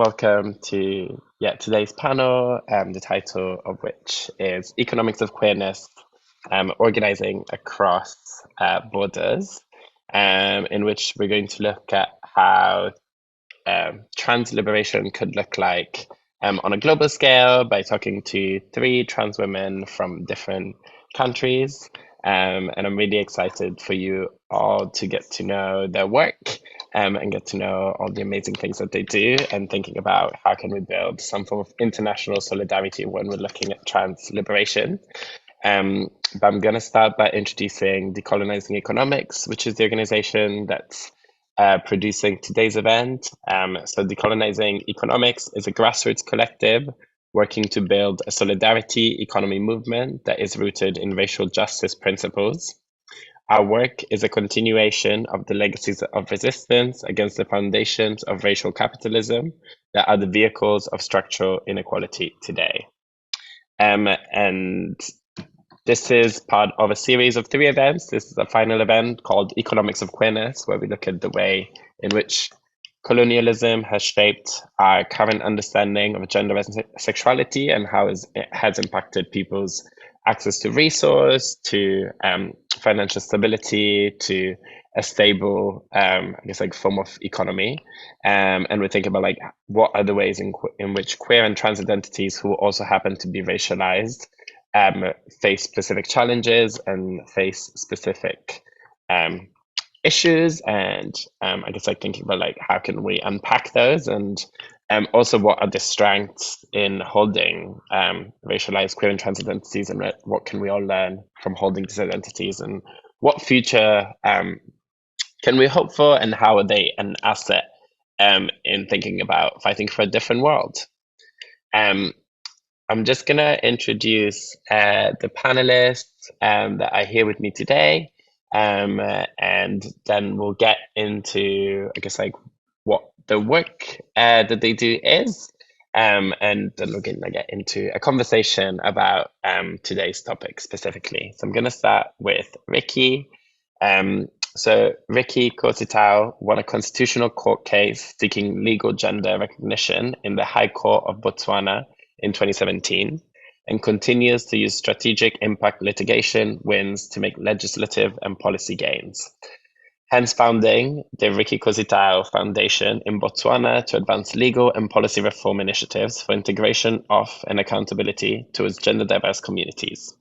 welcome to today's panel, the title of which is Economics of Queerness, Organizing Across Borders, in which we're going to look at how trans liberation could look like on a global scale by talking to three trans women from different countries. And I'm really excited for you all to get to know their work and get to know all the amazing things that they do and thinking about how can we build some form of international solidarity when we're looking at trans liberation. But I'm going to start by introducing Decolonising Economics, which is the organization that's producing today's event. So Decolonising Economics is a grassroots collective working to build a solidarity economy movement that is rooted in racial justice principles. Our work is a continuation of the legacies of resistance against the foundations of racial capitalism that are the vehicles of structural inequality today. And this is part of a series of three events. This is a final event called Economics of Queerness, where we look at the way in which colonialism has shaped our current understanding of gender and sexuality and how it has impacted people's access to resource, to financial stability, to a stable, form of economy. And we think about what are the ways in which queer and trans identities who also happen to be racialized face specific challenges and face specific issues, and thinking about how can we unpack those, and also what are the strengths in holding racialized queer and trans identities, and what can we all learn from holding these identities, and what future can we hope for, and how are they an asset in thinking about fighting for a different world. I'm just going to introduce the panelists that are here with me today, and then we'll get into, what the work that they do is, and then we're going to get into a conversation about today's topic specifically. So I'm going to start with Ricki. So Ricki Kgositau won a constitutional court case seeking legal gender recognition in the High Court of Botswana in 2017, and continues to use strategic impact litigation wins to make legislative and policy gains. Hence founding the Ricki Kgositau Foundation in Botswana to advance legal and policy reform initiatives for integration of and accountability towards gender diverse communities.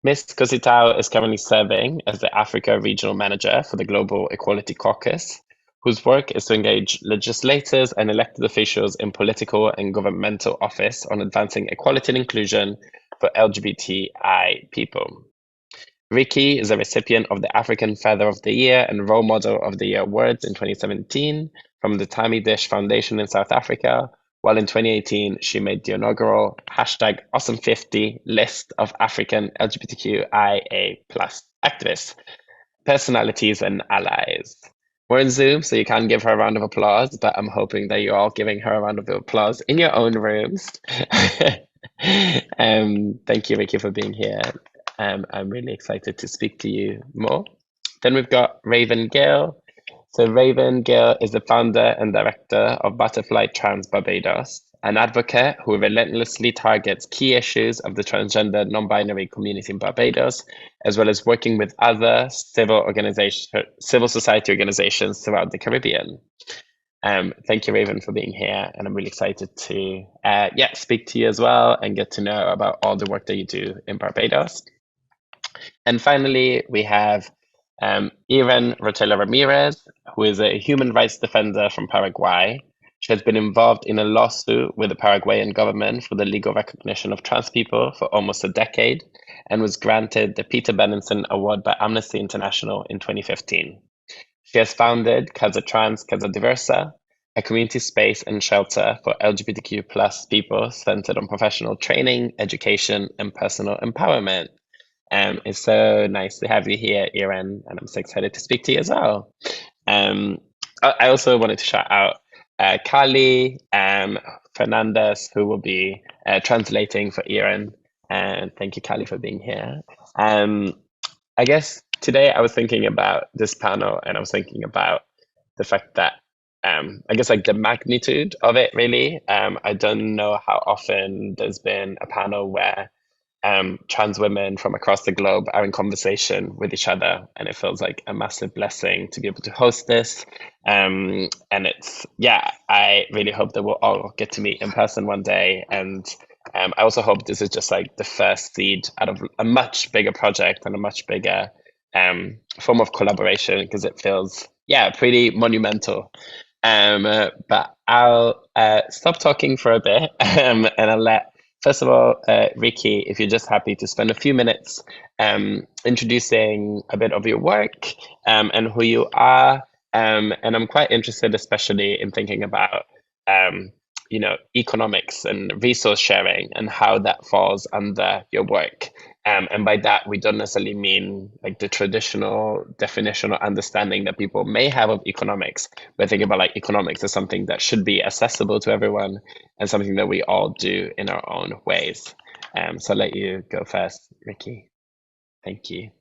Ms. Kgositau is currently serving as the Africa Regional Manager for the Global Equality Caucus, whose work is to engage legislators and elected officials in political and governmental office on advancing equality and inclusion for LGBTI people. Ricki is a recipient of the African Feather of the Year and Role Model of the Year awards in 2017 from the Tammy Dish Foundation in South Africa, while in 2018 she made the inaugural #Awesome50 list of African LGBTQIA+ activists, personalities, and allies. We're in Zoom, so you can't give her a round of applause, but I'm hoping that you're all giving her a round of applause in your own rooms. Thank you, Ricki, for being here. I'm really excited to speak to you more. Then we've got Raven Gill. So Raven Gill is the founder and director of Butterfly Trans Barbados, an advocate who relentlessly targets key issues of the transgender non-binary community in Barbados, as well as working with other civil society organizations throughout the Caribbean. Thank you, Raven, for being here, and I'm really excited to speak to you as well and get to know about all the work that you do in Barbados. And finally, we have Yren Rotela Ramirez, who is a human rights defender from Paraguay. She has been involved in a lawsuit with the Paraguayan government for the legal recognition of trans people for almost a decade, and was granted the Peter Benenson Award by Amnesty International in 2015. She has founded Casa Trans, Casa Diversa, a community space and shelter for LGBTQ+ people centered on professional training, education, and personal empowerment. It's so nice to have you here, Yren, and I'm so excited to speak to you as well. I also wanted to shout out Kali Fernandez, who will be translating for Yren. And thank you, Kali, for being here. I guess today I was thinking about this panel, and I was thinking about the fact that I guess like the magnitude of it really. I don't know how often there's been a panel where trans women from across the globe are in conversation with each other, and it feels like a massive blessing to be able to host this. And it's, yeah, I really hope that we'll all get to meet in person one day. And I also hope this is just like the first seed out of a much bigger project and a much bigger form of collaboration, because it feels, yeah, pretty monumental. But I'll stop talking for a bit, and I'll let, first of all, Ricki, if you're just happy to spend a few minutes introducing a bit of your work and who you are. And I'm quite interested, especially in thinking about, economics and resource sharing and how that falls under your work. And by that, we don't necessarily mean like the traditional definition or understanding that people may have of economics. We're thinking about like economics as something that should be accessible to everyone and something that we all do in our own ways. So I'll let you go first, Ricki. Thank you.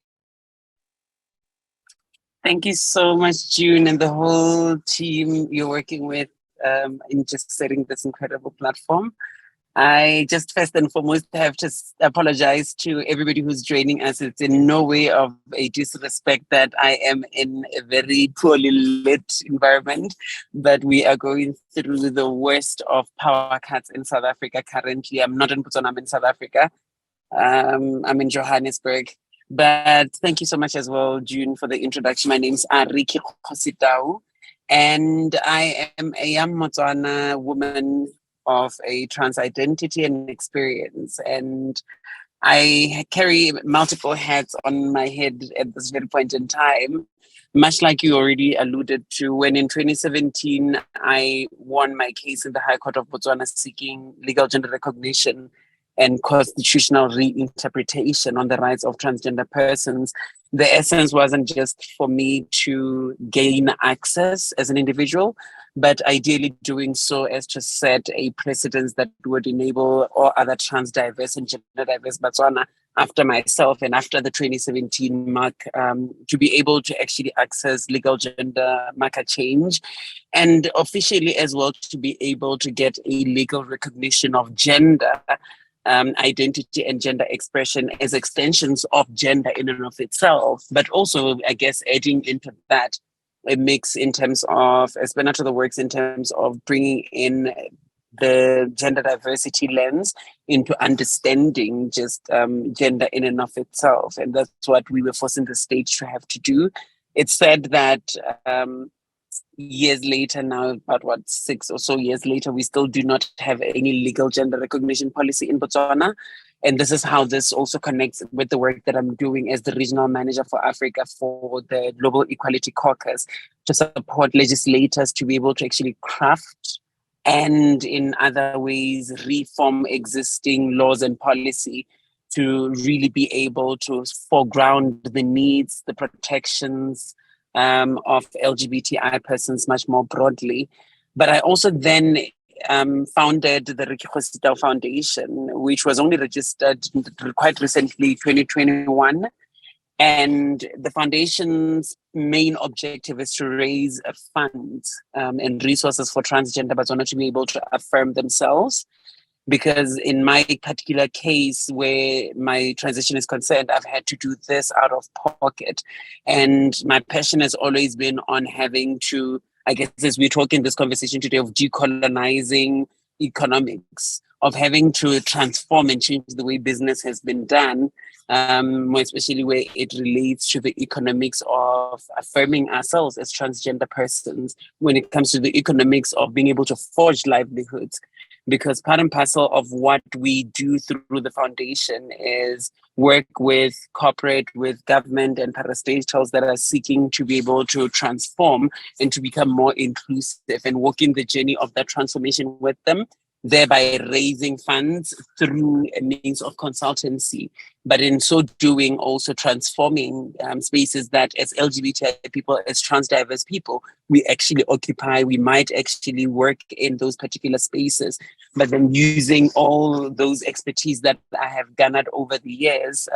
Thank you so much, June, and the whole team you're working with in just setting this incredible platform. I just first and foremost have to apologize to everybody who's joining us. It's in no way of a disrespect that I am in a very poorly lit environment, but we are going through the worst of power cuts in South Africa currently. I'm not in Botswana, I'm in South Africa. I'm in Johannesburg. But thank you so much as well, June, for the introduction. My name's Ricki Kgositau, and I am a young Motswana woman of a trans identity and experience. And I carry multiple hats on my head at this very point in time, much like you already alluded to, when in 2017, I won my case in the High Court of Botswana seeking legal gender recognition and constitutional reinterpretation on the rights of transgender persons. The essence wasn't just for me to gain access as an individual, but ideally doing so as to set a precedence that would enable all other trans diverse and gender diverse Botswana after myself and after the 2017 mark to be able to actually access legal gender marker change, and officially as well to be able to get a legal recognition of gender identity and gender expression as extensions of gender in and of itself, but also, I guess, adding into that a mix in terms of, as Benato works in terms of bringing in the gender diversity lens into understanding just gender in and of itself. And that's what we were forcing the stage to have to do. It's said that years later now, about 6 or so years later, we still do not have any legal gender recognition policy in Botswana. And this is how this also connects with the work that I'm doing as the regional manager for Africa for the Global Equality Caucus, to support legislators to be able to actually craft and in other ways reform existing laws and policy to really be able to foreground the needs, the protections of LGBTI persons much more broadly. But I also then founded the Ricki Kgositau Foundation, which was only registered quite recently, 2021. And the foundation's main objective is to raise funds and resources for transgender Botswana to be able to affirm themselves. Because in my particular case, where my transition is concerned, I've had to do this out of pocket. And my passion has always been on having to, I guess, as we're talking this conversation today, of decolonizing economics, of having to transform and change the way business has been done, more especially where it relates to the economics of affirming ourselves as transgender persons, when it comes to the economics of being able to forge livelihoods. Because part and parcel of what we do through the foundation is work with corporate, with government and parastatals that are seeking to be able to transform and to become more inclusive and walking the journey of that transformation with them, thereby raising funds through a means of consultancy, but in so doing also transforming spaces that as LGBTI people, as trans diverse people, we actually occupy, we might actually work in those particular spaces, but then using all those expertise that I have garnered over the years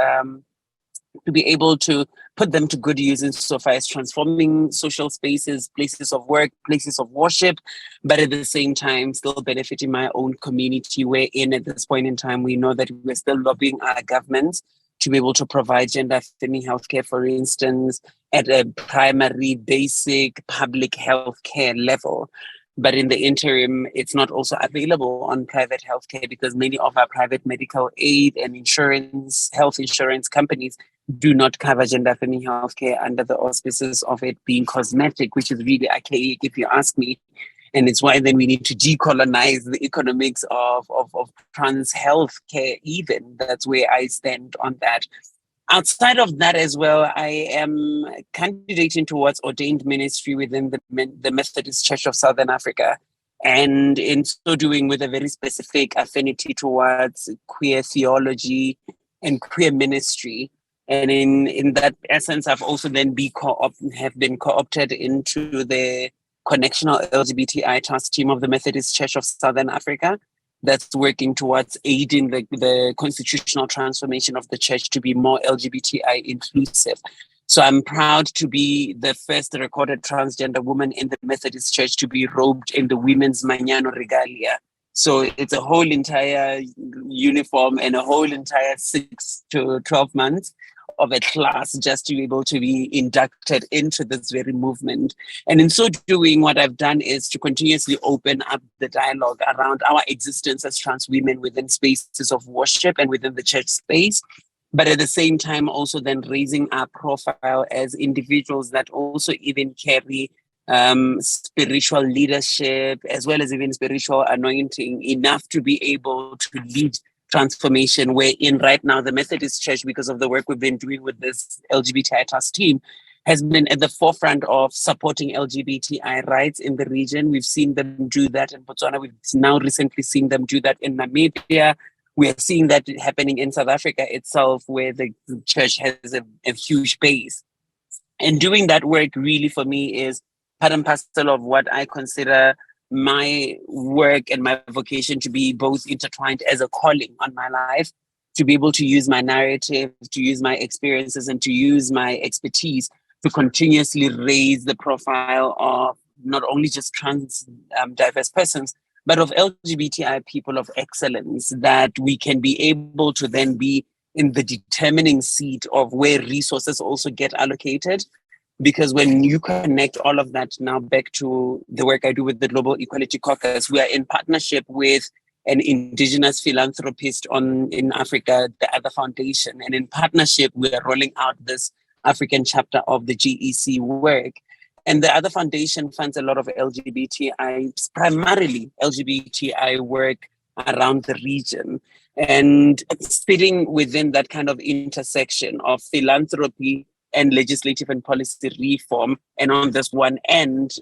to be able to put them to good use insofar as transforming social spaces, places of work, places of worship, but at the same time still benefiting my own community, wherein at this point in time we know that we're still lobbying our governments to be able to provide gender-affirming healthcare, for instance, at a primary basic public healthcare level. But in the interim, it's not also available on private healthcare because many of our private medical aid and insurance, health insurance companies do not cover gender affirming healthcare under the auspices of it being cosmetic, which is really archaic if you ask me. And it's why then we need to decolonize the economics of trans healthcare, even. That's where I stand on that. Outside of that as well, I am candidating towards ordained ministry within the Methodist Church of Southern Africa. And in so doing, with a very specific affinity towards queer theology and queer ministry. And in that essence, I've also then have been co-opted into the connectional LGBTI task team of the Methodist Church of Southern Africa that's working towards aiding the constitutional transformation of the church to be more LGBTI inclusive. So I'm proud to be the first recorded transgender woman in the Methodist Church to be robed in the women's Mañana regalia. So it's a whole entire uniform and a whole entire 6 to 12 months of a class just to be able to be inducted into this very movement. And in so doing, what I've done is to continuously open up the dialogue around our existence as trans women within spaces of worship and within the church space. But at the same time, also then raising our profile as individuals that also even carry spiritual leadership as well as even spiritual anointing enough to be able to lead transformation, wherein right now the Methodist Church, because of the work we've been doing with this LGBTI task team, has been at the forefront of supporting LGBTI rights in the region. We've seen them do that in Botswana. We've now recently seen them do that in Namibia. We are seeing that happening in South Africa itself, where the church has a huge base. And doing that work really for me is part and parcel of what I consider my work and my vocation to be both intertwined as a calling on my life, to be able to use my narrative, to use my experiences, and to use my expertise to continuously raise the profile of not only just trans diverse persons, but of LGBTI people of excellence, that we can be able to then be in the determining seat of where resources also get allocated. Because when you connect all of that now back to the work I do with the Global Equality Caucus, we are in partnership with an indigenous philanthropist in Africa, the Other Foundation. And in partnership, we are rolling out this African chapter of the GEC work. And the Other Foundation funds a lot of LGBTI, primarily LGBTI work around the region. And sitting within that kind of intersection of philanthropy and legislative and policy reform. And on this one end,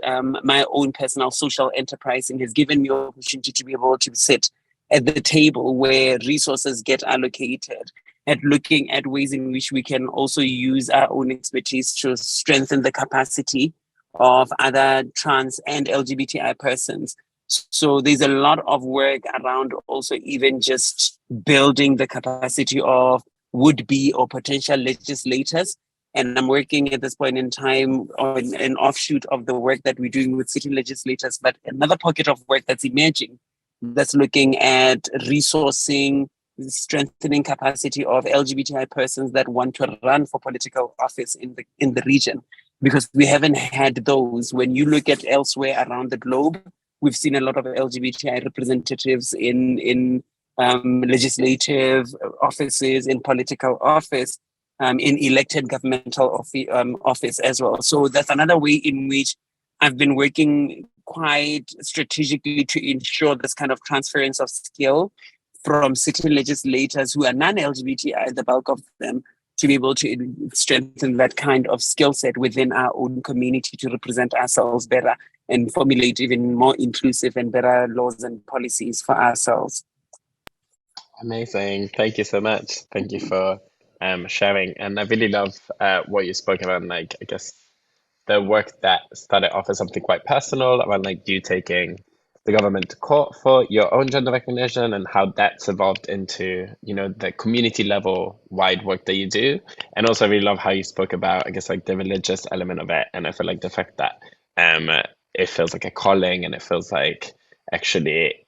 my own personal social enterprising has given me the opportunity to be able to sit at the table where resources get allocated, at looking at ways in which we can also use our own expertise to strengthen the capacity of other trans and LGBTI persons. So there's a lot of work around also even just building the capacity of would-be or potential legislators. And I'm working at this point in time on an offshoot of the work that we're doing with city legislators, but another pocket of work that's emerging, that's looking at resourcing, strengthening capacity of LGBTI persons that want to run for political office in the region, because we haven't had those. When you look at elsewhere around the globe, we've seen a lot of LGBTI representatives in legislative offices, in political office, in elected governmental office as well. So that's another way in which I've been working quite strategically to ensure this kind of transference of skill from city legislators who are non-LGBTI, the bulk of them, to be able to strengthen that kind of skill set within our own community to represent ourselves better and formulate even more inclusive and better laws and policies for ourselves. Amazing. Thank you so much. Thank you for sharing. And I really love what you spoke about, like, I guess the work that started off as something quite personal around like you taking the government to court for your own gender recognition and how that's evolved into, the community level wide work that you do. And also I really love how you spoke about, I guess, like the religious element of it. And I feel like the fact that um it feels like a calling, and it feels like actually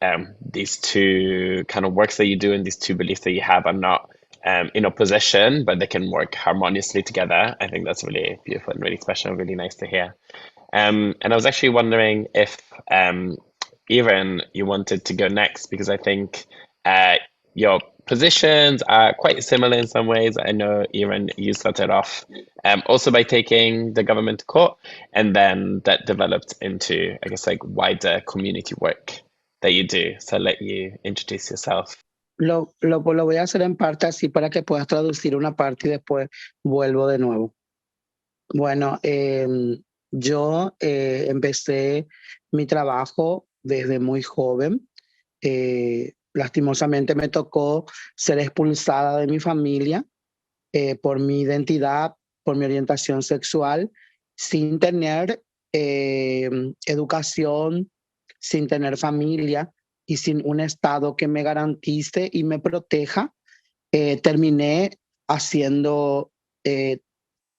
these two kind of works that you do and these two beliefs that you have are not in opposition, but they can work harmoniously together. I think that's really beautiful and really special and really nice to hear. And I was actually wondering if, Yren, you wanted to go next, because I think your positions are quite similar in some ways. I know, Yren, you started off also by taking the government to court, and then that developed into, I guess, like wider community work that you do. So I'll let you introduce yourself. Lo voy a hacer en parte así para que puedas traducir una parte y después vuelvo de nuevo. Bueno, yo empecé mi trabajo desde muy joven. Lastimosamente me tocó ser expulsada de mi familia por mi identidad, por mi orientación sexual, sin tener educación, sin tener familia y sin un Estado que me garantice y me proteja. Terminé haciendo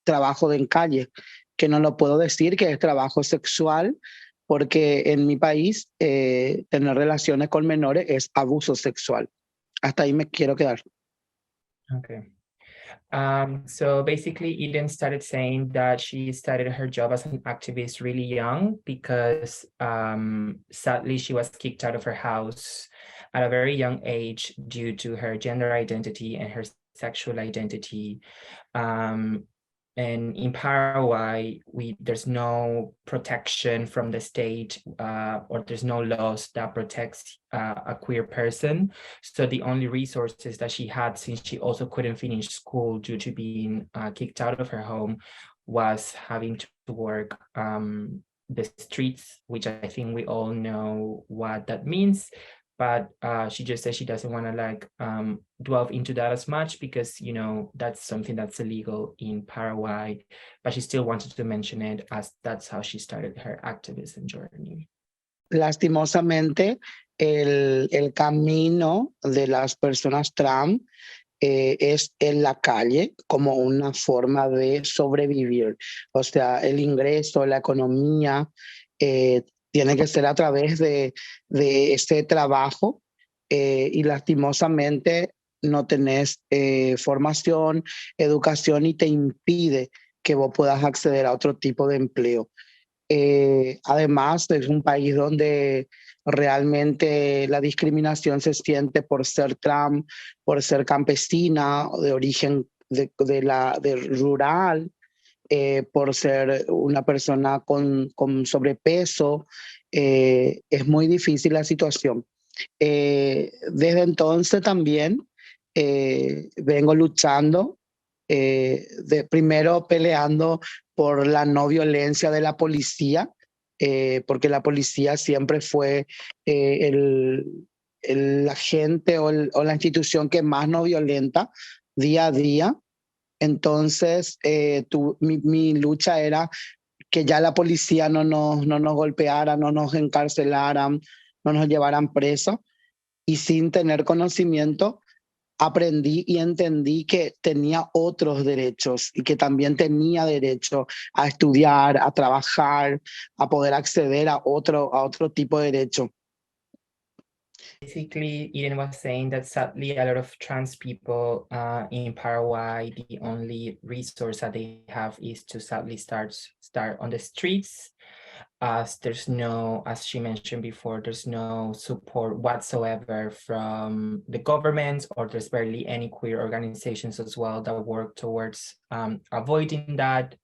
trabajo en calle, que no lo puedo decir que es trabajo sexual, porque en mi país tener relaciones con menores es abuso sexual. Hasta ahí me quiero quedar. Okay. So basically, Eden started saying that she started her job as an activist really young because sadly she was kicked out of her house at a very young age due to her gender identity and her sexual identity. And in Paraguay, there's no protection from the state or there's no laws that protects a queer person. So the only resources that she had, since she also couldn't finish school due to being kicked out of her home, was having to work the streets, which I think we all know what that means. But she just says she doesn't want to delve into that as much because, that's something that's illegal in Paraguay, but she still wanted to mention it as that's how she started her activism journey. Lastimosamente, el camino de las personas trans es en la calle como una forma de sobrevivir. O sea, el ingreso, la economía, tiene que ser a través de este trabajo y lastimosamente no tenés formación, educación y te impide que vos puedas acceder a otro tipo de empleo. Además, es un país donde realmente la discriminación se siente por ser trans, por ser campesina, de origen de rural, por ser una persona con sobrepeso. Es muy difícil la situación. Desde entonces también vengo luchando, primero peleando por la no violencia de la policía, porque la policía siempre fue el agente o la institución que más nos violenta día a día. Entonces, mi lucha era que ya la policía no nos golpeara, no nos encarcelaran, no nos llevaran presos, y sin tener conocimiento aprendí y entendí que tenía otros derechos y que también tenía derecho a estudiar, a trabajar, a poder acceder a otro tipo de derecho. Basically, Eden was saying that sadly, a lot of trans people in Paraguay, the only resource that they have is to sadly start on the streets. As there's no, as she mentioned before, there's no support whatsoever from the government, or there's barely any queer organizations as well that work towards avoiding that.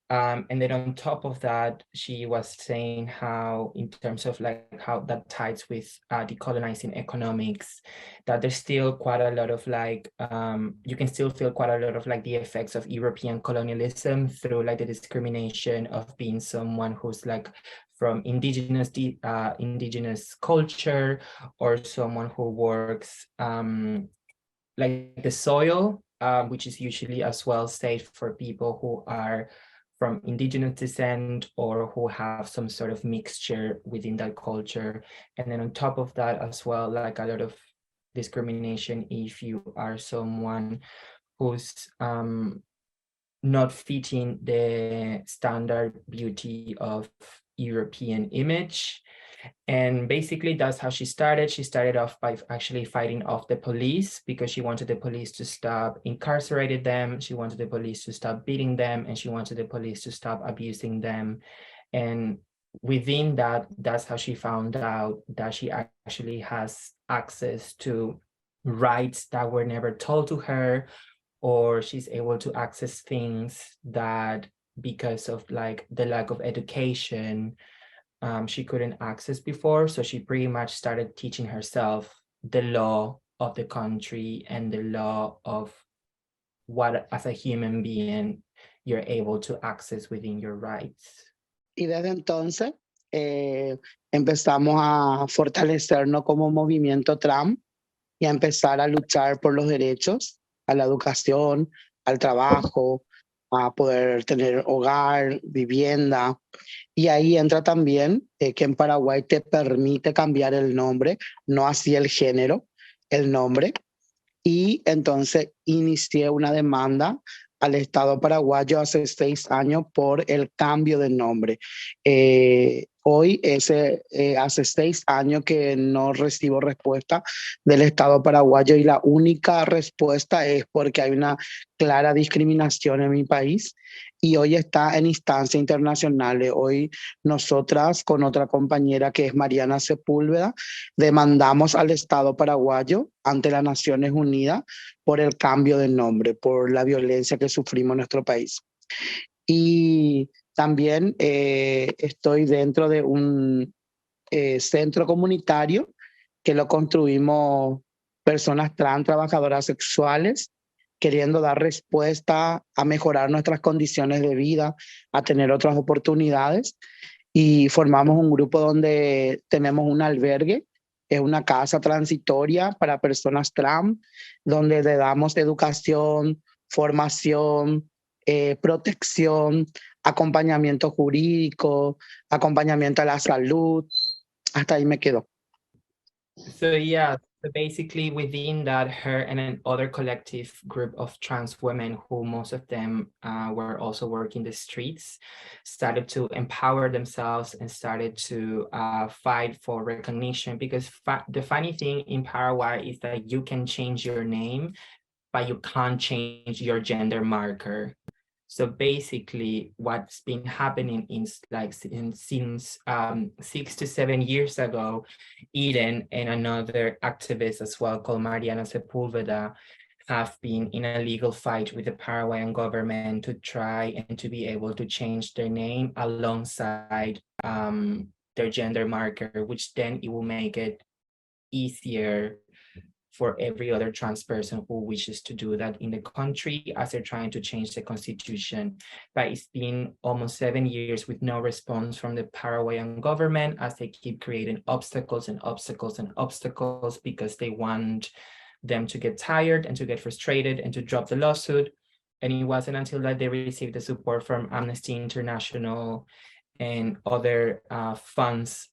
And then on top of that, she was saying how, in terms of how that ties with decolonizing economics, that there's still quite a lot of you can still feel quite a lot of the effects of European colonialism through the discrimination of being someone who's from indigenous culture, or someone who works the soil, which is usually as well safe for people who are from indigenous descent or who have some sort of mixture within that culture. And then on top of that as well, like a lot of discrimination if you are someone who's not fitting the standard beauty of European image. And basically that's how she started. She started off by actually fighting off the police because she wanted the police to stop incarcerating them. She wanted the police to stop beating them, and she wanted the police to stop abusing them. And within that, that's how she found out that she actually has access to rights that were never told to her, or she's able to access things that because of like the lack of education, she couldn't access before. So she pretty much started teaching herself the law of the country and the law of what as a human being you're able to access within your rights. Y desde entonces empezamos a fortalecernos como movimiento trans y a empezar a luchar por los derechos a la educación, al trabajo, a poder tener hogar, vivienda. Y ahí entra también que en Paraguay te permite cambiar el nombre, no así el género, el nombre. Y entonces inicié una demanda al Estado paraguayo hace 6 años por el cambio de nombre. Hoy hace 6 años que no recibo respuesta del Estado paraguayo y la única respuesta es porque hay una clara discriminación en mi país y hoy está en instancias internacionales. Hoy nosotras con otra compañera que es Mariana Sepúlveda demandamos al Estado paraguayo ante las Naciones Unidas por el cambio de nombre, por la violencia que sufrimos en nuestro país. Y también estoy dentro de un centro comunitario que lo construimos personas trans, trabajadoras sexuales, queriendo dar respuesta a mejorar nuestras condiciones de vida, a tener otras oportunidades. Y formamos un grupo donde tenemos un albergue, es una casa transitoria para personas trans, donde le damos educación, formación, protección, acompañamiento jurídico, acompañamiento a la salud. Hasta ahí me quedo. So yeah, so basically within that, her and another collective group of trans women, who most of them were also working the streets, started to empower themselves and started to fight for recognition. Because the funny thing in Paraguay is that you can change your name, but you can't change your gender marker. So basically what's been happening since 6 to 7 years ago, Yren and another activist as well called Mariana Sepúlveda have been in a legal fight with the Paraguayan government to try and to be able to change their name alongside their gender marker, which then it will make it easier for every other trans person who wishes to do that in the country, as they're trying to change the constitution. But it's been almost 7 years with no response from the Paraguayan government, as they keep creating obstacles and obstacles and obstacles because they want them to get tired and to get frustrated and to drop the lawsuit. And it wasn't until that they received the support from Amnesty International and other funds,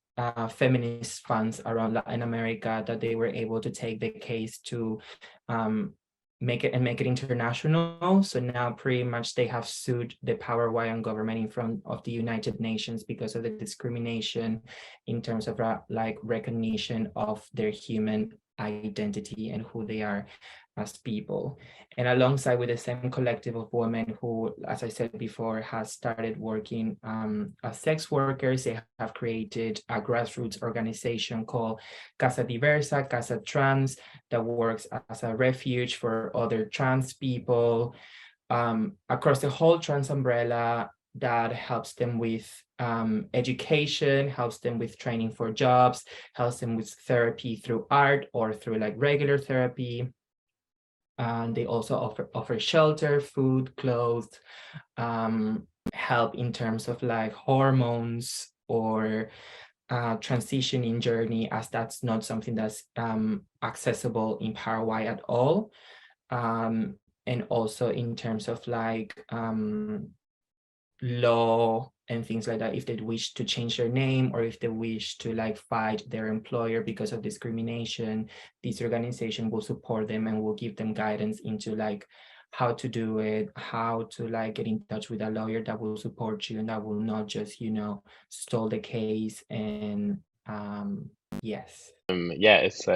feminist funds around Latin America, that they were able to take the case to make it international. So now pretty much they have sued the Paraguayan government in front of the United Nations because of the discrimination in terms of like recognition of their human identity and who they are as people. And alongside with the same collective of women who, as I said before, has started working as sex workers, they have created a grassroots organization called Casa Diversa, Casa Trans, that works as a refuge for other trans people across the whole trans umbrella, that helps them with education, helps them with training for jobs, helps them with therapy through art or through like regular therapy. And they also offer shelter, food, clothes, help in terms of like hormones or transitioning journey, as that's not something that's accessible in Paraguay at all. And also in terms of like law and things like that, if they wish to change their name or if they wish to like fight their employer because of discrimination, this organization will support them and will give them guidance into like how to do it, how to like get in touch with a lawyer that will support you and that will not just, you know, stall the case. And yes. Yeah, it's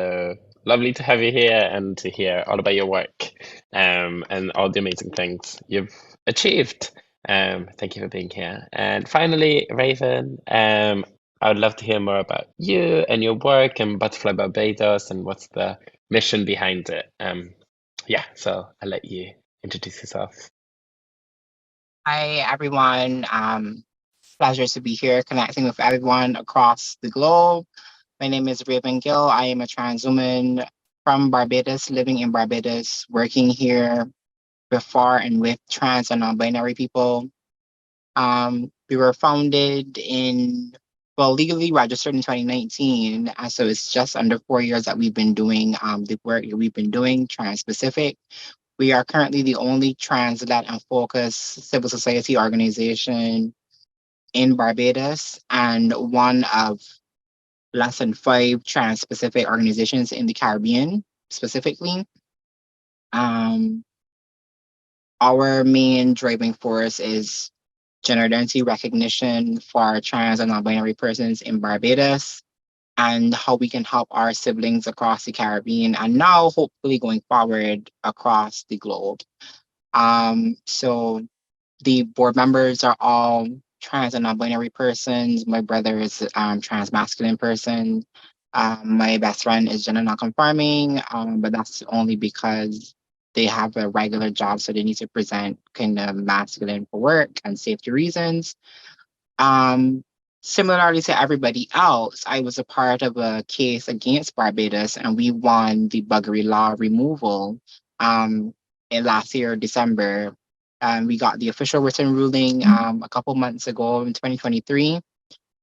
lovely to have you here and to hear all about your work and all the amazing things you've achieved. Thank you for being here. And finally, Raven, I would love to hear more about you and your work and Butterfly Barbados and what's the mission behind it. Yeah, so I'll let you introduce yourself. Hi, everyone. Pleasure to be here connecting with everyone across the globe. My name is Raven Gill. I am a trans woman from Barbados, living in Barbados, working here before and with trans and non-binary people. We were founded legally registered in 2019. So it's just under 4 years that we've been doing the work that we've been doing, trans-specific. We are currently the only trans-led and focused civil society organization in Barbados and one of less than 5 trans-specific organizations in the Caribbean, specifically. Our main driving force is gender identity recognition for trans and non-binary persons in Barbados and how we can help our siblings across the Caribbean and now hopefully going forward across the globe. So the board members are all trans and non-binary persons. My brother is trans masculine person. My best friend is gender non-conforming, but that's only because they have a regular job, so they need to present kind of masculine for work and safety reasons. Similarly to everybody else, I was a part of a case against Barbados, and we won the buggery law removal in last year, December. We got the official written ruling a couple months ago in 2023.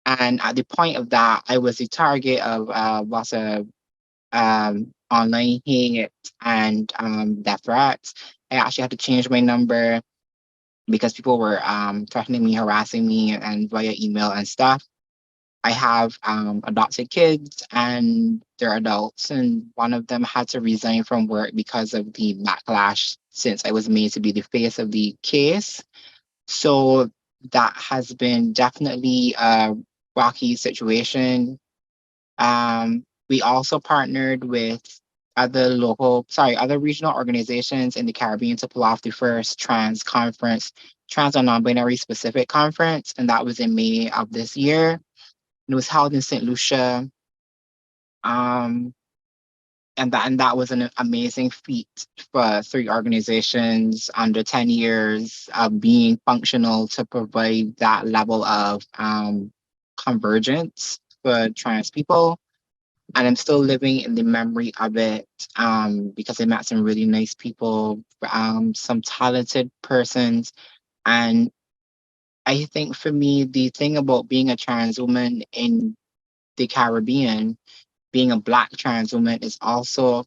And at the point of that, I was the target of lots of online hate and death threats. I actually had to change my number because people were threatening me, harassing me, and via email and stuff. I have adopted kids and they're adults, and one of them had to resign from work because of the backlash since I was made to be the face of the case. So that has been definitely a rocky situation. We also partnered with other regional organizations in the Caribbean to pull off the first trans and non-binary specific conference, and that was in May of this year. It was held in St. Lucia. And that was an amazing feat for 3 organizations under 10 years of being functional to provide that level of convergence for trans people. And I'm still living in the memory of it because I met some really nice people, some talented persons. And I think for me, the thing about being a trans woman in the Caribbean, being a Black trans woman, is also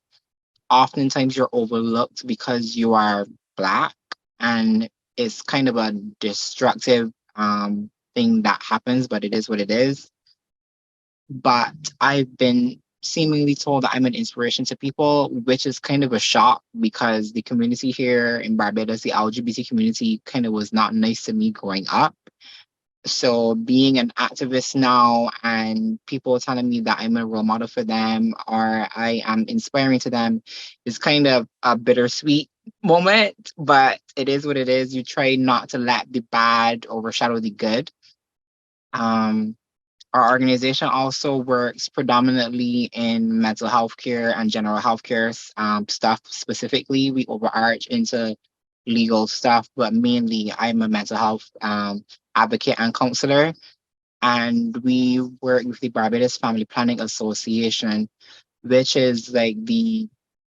oftentimes you're overlooked because you are Black, and it's kind of a destructive thing that happens, but it is what it is. But I've been seemingly told that I'm an inspiration to people, which is kind of a shock because the community here in Barbados, the LGBT community, kind of was not nice to me growing up. So being an activist now and people telling me that I'm a role model for them or I am inspiring to them is kind of a bittersweet moment, but it is what it is. You try not to let the bad overshadow the good. Our organization also works predominantly in mental health care and general health care stuff specifically. We overarch into legal stuff, but mainly I'm a mental health advocate and counselor. And we work with the Barbados Family Planning Association, which is like the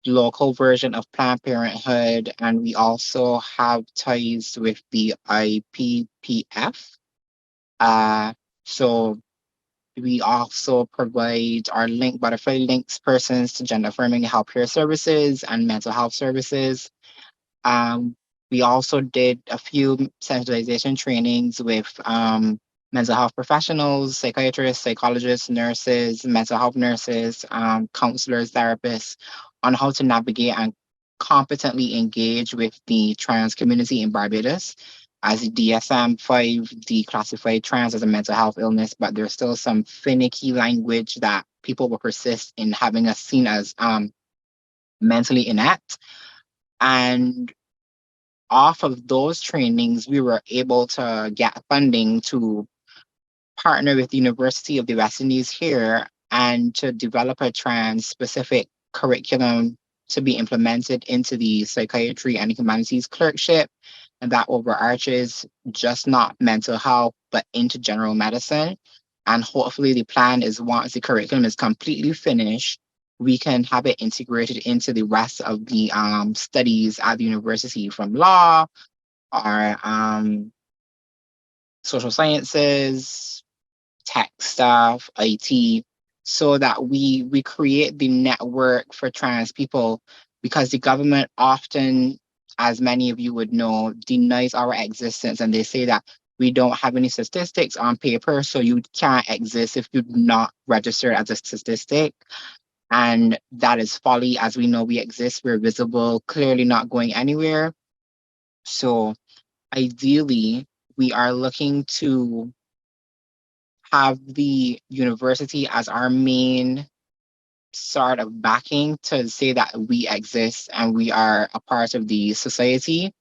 local version of Planned Parenthood. And we also have ties with the IPPF. So we also provide our Butterfly links persons to gender affirming healthcare services and mental health services. We also did a few sensitization trainings with mental health professionals, psychiatrists, psychologists, nurses, mental health nurses, counselors, therapists, on how to navigate and competently engage with the trans community in Barbados. As the DSM-5 declassified trans as a mental health illness, but there's still some finicky language that people will persist in having us seen as mentally inept. And off of those trainings, we were able to get funding to partner with the University of the West Indies here and to develop a trans-specific curriculum to be implemented into the psychiatry and humanities clerkship. And that overarches just not mental health, but into general medicine. And hopefully the plan is once the curriculum is completely finished, we can have it integrated into the rest of the studies at the university, from law or social sciences, tech stuff, IT, so that we create the network for trans people, because the government often, as many of you would know, denies our existence, and they say that we don't have any statistics on paper, so you can't exist if you're not registered as a statistic. And that is folly. As we know, we exist, we're visible, clearly not going anywhere. So ideally, we are looking to have the university as our main sort of backing to say that we exist and we are a part of the society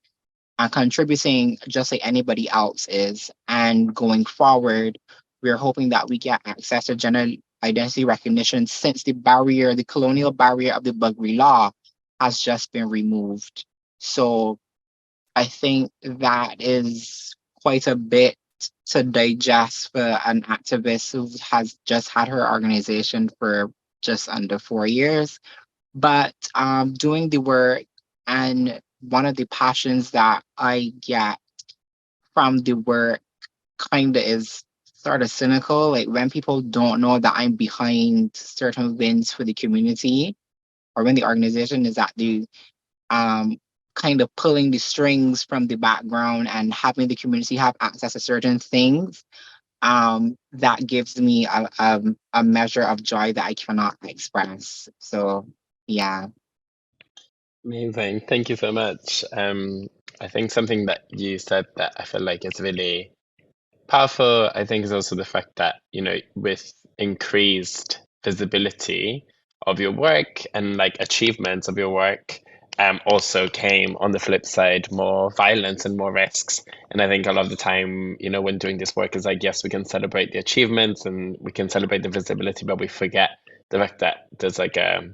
and contributing just like anybody else is. And going forward, we're hoping that we get access to gender identity recognition, since the colonial barrier of the Buggery law has just been removed. So I think that is quite a bit to digest for an activist who has just had her organization for just under 4 years. But doing the work, and one of the passions that I get from the work kind of is sort of cynical, like when people don't know that I'm behind certain wins for the community, or when the organization is at the kind of pulling the strings from the background and having the community have access to certain things, that gives me a measure of joy that I cannot express. So yeah. Amazing. Thank you so much. I think something that you said that I feel like is really powerful, I think, is also the fact that, with increased visibility of your work and like achievements of your work, also came on the flip side more violence and more risks. And I think a lot of the time, when doing this work is like, yes, we can celebrate the achievements and we can celebrate the visibility, but we forget the fact that there's like a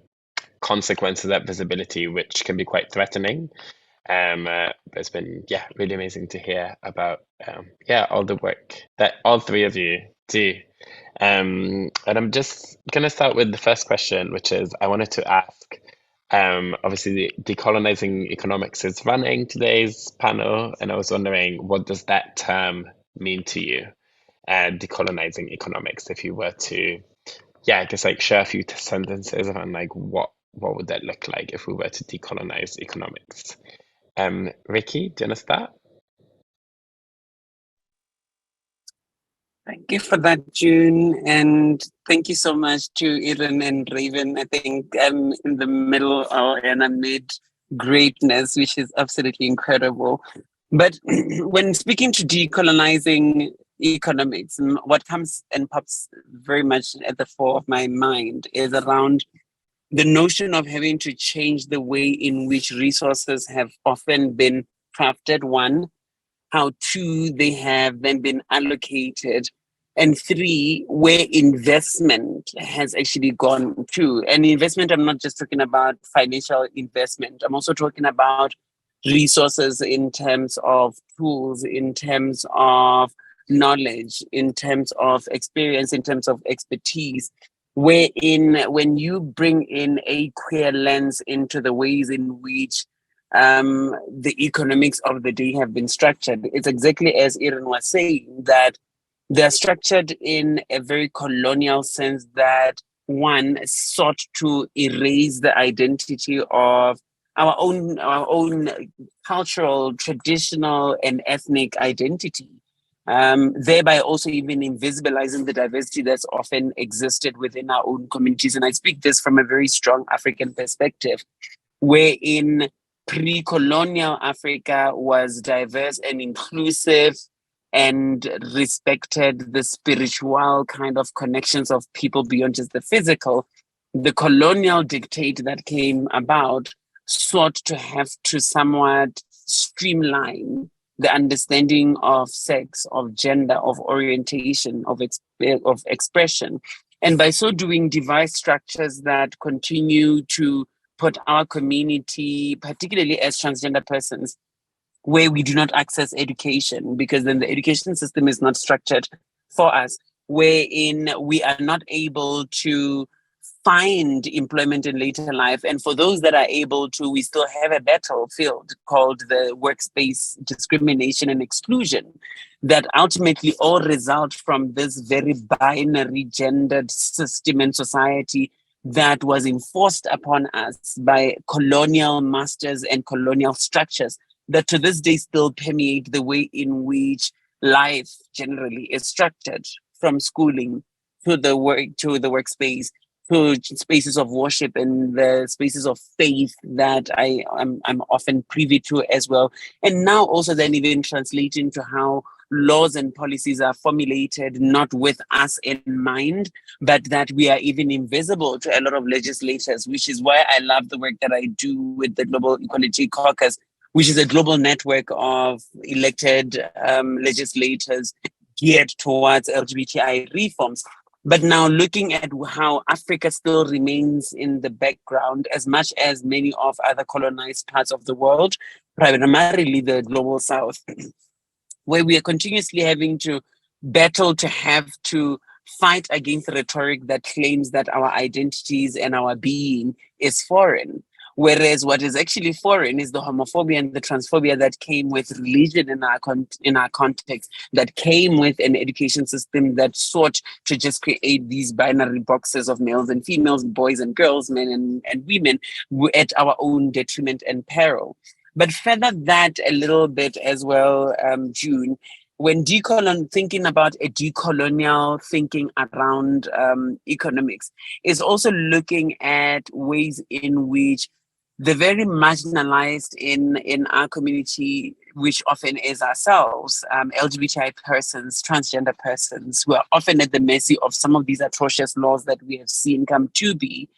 consequence of that visibility, which can be quite threatening. But it's been really amazing to hear about all the work that all three of you do. And I'm just gonna start with the first question, which is I wanted to ask. Obviously, the Decolonizing Economics is running today's panel, and I was wondering, what does that term mean to you? Decolonizing economics. If you were to, I guess like share a few sentences around like what would that look like if we were to decolonize economics? Ricki, do you want to start? Thank you for that, June. And thank you so much to Yren and Raven. I think I'm in the middle and amid greatness, which is absolutely incredible. But when speaking to decolonizing economics, what comes and pops very much at the fore of my mind is around the notion of having to change the way in which resources have often been crafted, one, how two, they have then been allocated, and three, where investment has actually gone to. And investment, I'm not just talking about financial investment, I'm also talking about resources in terms of tools, in terms of knowledge, in terms of experience, in terms of expertise, wherein when you bring in a queer lens into the ways in which the economics of the day have been structured, it's exactly as Yren was saying, that they're structured in a very colonial sense that one sought to erase the identity of our own cultural, traditional, and ethnic identity. Thereby also even invisibilizing the diversity that's often existed within our own communities. And I speak this from a very strong African perspective, wherein pre-colonial Africa was diverse and inclusive and respected the spiritual kind of connections of people beyond just the physical. The colonial dictate that came about sought to have to somewhat streamline the understanding of sex, of gender, of orientation, of expression. And by so doing, devise structures that continue to put our community, particularly as transgender persons, where we do not access education, because then the education system is not structured for us, wherein we are not able to find employment in later life. And for those that are able to, we still have a battlefield called the workspace discrimination and exclusion that ultimately all result from this very binary gendered system and society that was enforced upon us by colonial masters and colonial structures that to this day still permeate the way in which life generally is structured, from schooling to the workspace, to spaces of worship and the spaces of faith that I'm often privy to as well. And now also then even translating to how laws and policies are formulated not with us in mind, but that we are even invisible to a lot of legislators, which is why I love the work that I do with the Global Equality Caucus, which is a global network of elected legislators geared towards LGBTI reforms. But now looking at how Africa still remains in the background as much as many of other colonized parts of the world, primarily the global south, where we are continuously having to battle to have to fight against rhetoric that claims that our identities and our being is foreign. Whereas what is actually foreign is the homophobia and the transphobia that came with religion in our context, that came with an education system that sought to just create these binary boxes of males and females, boys and girls, men and women, at our own detriment and peril. But further that a little bit as well, June, when thinking about a decolonial thinking around economics, is also looking at ways in which the very marginalized in our community, which often is ourselves, LGBTI persons, transgender persons, who are often at the mercy of some of these atrocious laws that we have seen come to be,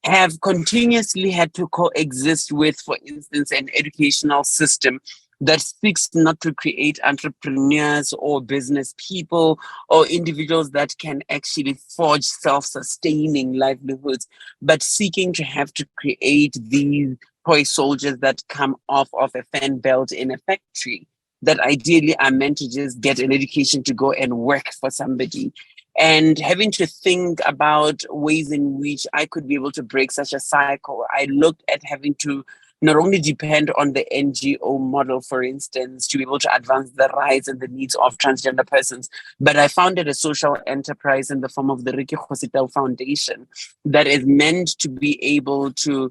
have continuously had to coexist with, for instance, an educational system that seeks not to create entrepreneurs or business people or individuals that can actually forge self-sustaining livelihoods, but seeking to have to create these toy soldiers that come off of a fan belt in a factory that ideally are meant to just get an education to go and work for somebody. And having to think about ways in which I could be able to break such a cycle, I looked at having to not only depend on the NGO model, for instance, to be able to advance the rights and the needs of transgender persons, but I founded a social enterprise in the form of the Ricki Kgositau Foundation that is meant to be able to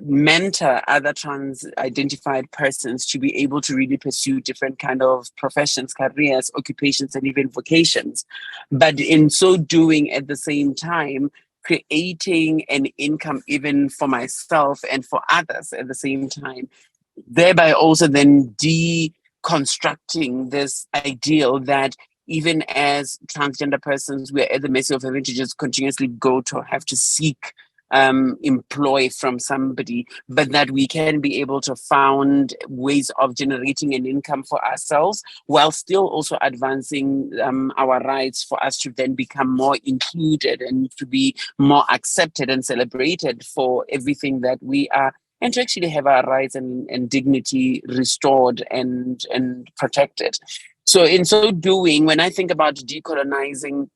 mentor other trans-identified persons to be able to really pursue different kind of professions, careers, occupations, and even vocations. But in so doing, at the same time, creating an income even for myself and for others at the same time, thereby also then deconstructing this ideal that even as transgender persons, we're at the mercy of having to just continuously go to have to seek employ from somebody, but that we can be able to find ways of generating an income for ourselves while still also advancing our rights for us to then become more included and to be more accepted and celebrated for everything that we are, and to actually have our rights and dignity restored and protected. So in so doing, when I think about decolonizing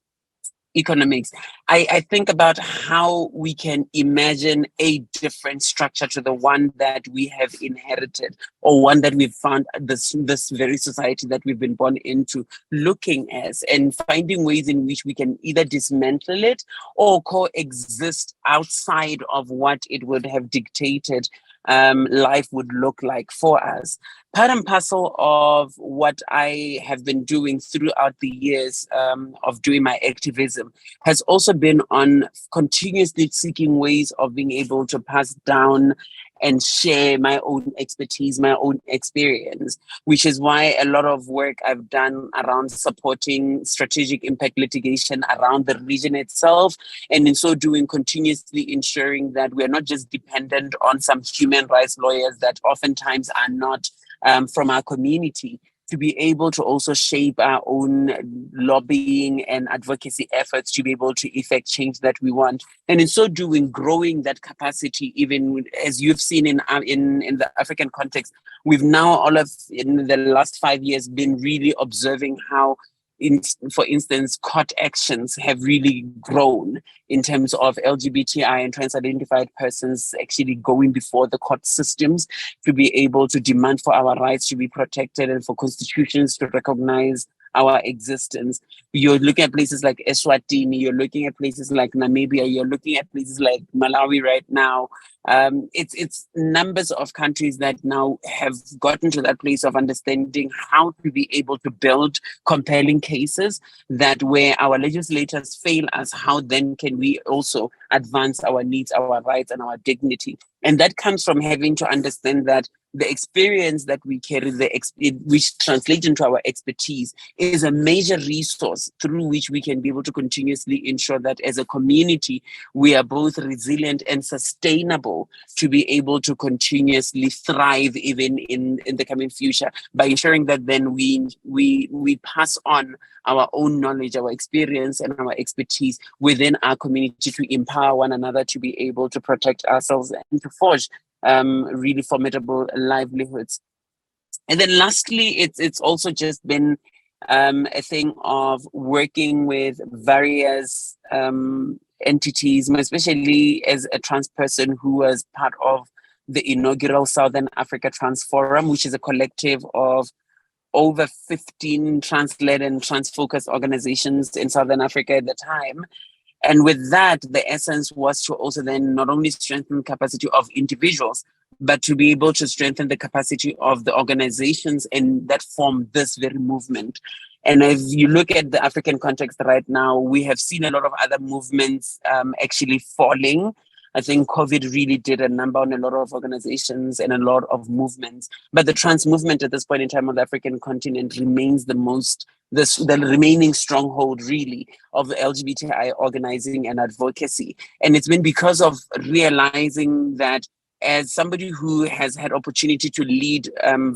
economics, I think about how we can imagine a different structure to the one that we have inherited, or one that we've found this very society that we've been born into looking as, and finding ways in which we can either dismantle it or coexist outside of what it would have dictated life would look like for us. Part and parcel of what I have been doing throughout the years of doing my activism has also been on continuously seeking ways of being able to pass down and share my own expertise, my own experience, which is why a lot of work I've done around supporting strategic impact litigation around the region itself, and in so doing, continuously ensuring that we're not just dependent on some human rights lawyers that oftentimes are not from our community, to be able to also shape our own lobbying and advocacy efforts to be able to effect change that we want. And in so doing, growing that capacity, even as you've seen in the African context, we've now in the last 5 years been really observing how, for instance, court actions have really grown in terms of LGBTI and trans-identified persons actually going before the court systems to be able to demand for our rights to be protected and for constitutions to recognize our existence. You're looking at places like Eswatini, you're looking at places like Namibia, you're looking at places like Malawi right now. It's numbers of countries that now have gotten to that place of understanding how to be able to build compelling cases, that where our legislators fail us, how then can we also advance our needs, our rights, and our dignity. And that comes from having to understand that the experience that we carry, which translates into our expertise, is a major resource through which we can be able to continuously ensure that as a community, we are both resilient and sustainable to be able to continuously thrive even in the coming future, by ensuring that then we pass on our own knowledge, our experience, and our expertise within our community to empower one another to be able to protect ourselves and to forge really formidable livelihoods. And then lastly, it's also just been a thing of working with various entities, especially as a trans person who was part of the inaugural Southern Africa Trans Forum, which is a collective of over 15 trans-led and trans-focused organizations in Southern Africa at the time. And with that, the essence was to also then not only strengthen the capacity of individuals, but to be able to strengthen the capacity of the organizations and that form this very movement. And if you look at the African context right now, we have seen a lot of other movements actually falling. I think COVID really did a number on a lot of organizations and a lot of movements. But the trans movement at this point in time on the African continent remains the remaining stronghold really of the LGBTI organizing and advocacy. And it's been because of realizing that, as somebody who has had opportunity to lead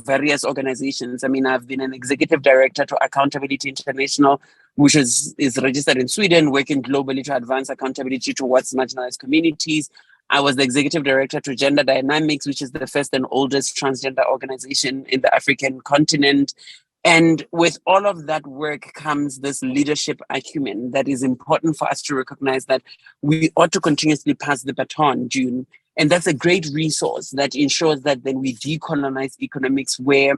various organizations, I mean, I've been an executive director to Accountability International, which is registered in Sweden, working globally to advance accountability towards marginalized communities. I was the executive director to Gender Dynamics, which is the first and oldest transgender organization in the African continent. And with all of that work comes this leadership acumen that is important for us to recognize that we ought to continuously pass the baton, June. And that's a great resource that ensures that then we decolonize economics, where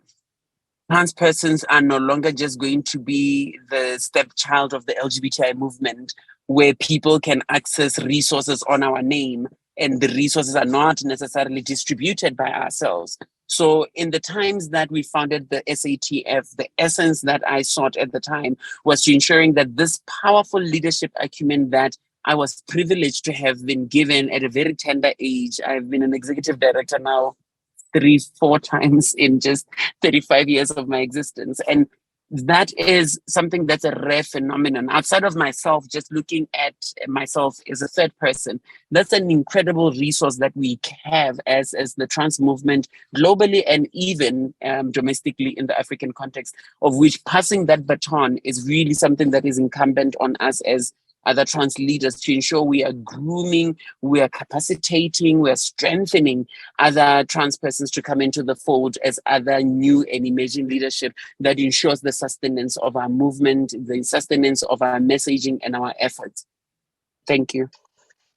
trans persons are no longer just going to be the stepchild of the LGBTI movement, where people can access resources on our name and the resources are not necessarily distributed by ourselves. So in the times that we founded the SATF, the essence that I sought at the time was to ensuring that this powerful leadership acumen that I was privileged to have been given at a very tender age. I've been an executive director now 3-4 times in just 35 years of my existence. And that is something that's a rare phenomenon. Outside of myself, just looking at myself as a third person, that's an incredible resource that we have as the trans movement globally and even domestically in the African context, of which passing that baton is really something that is incumbent on us as other trans leaders to ensure we are grooming, we are capacitating, we are strengthening other trans persons to come into the fold as other new and emerging leadership that ensures the sustenance of our movement, the sustenance of our messaging and our efforts. Thank you.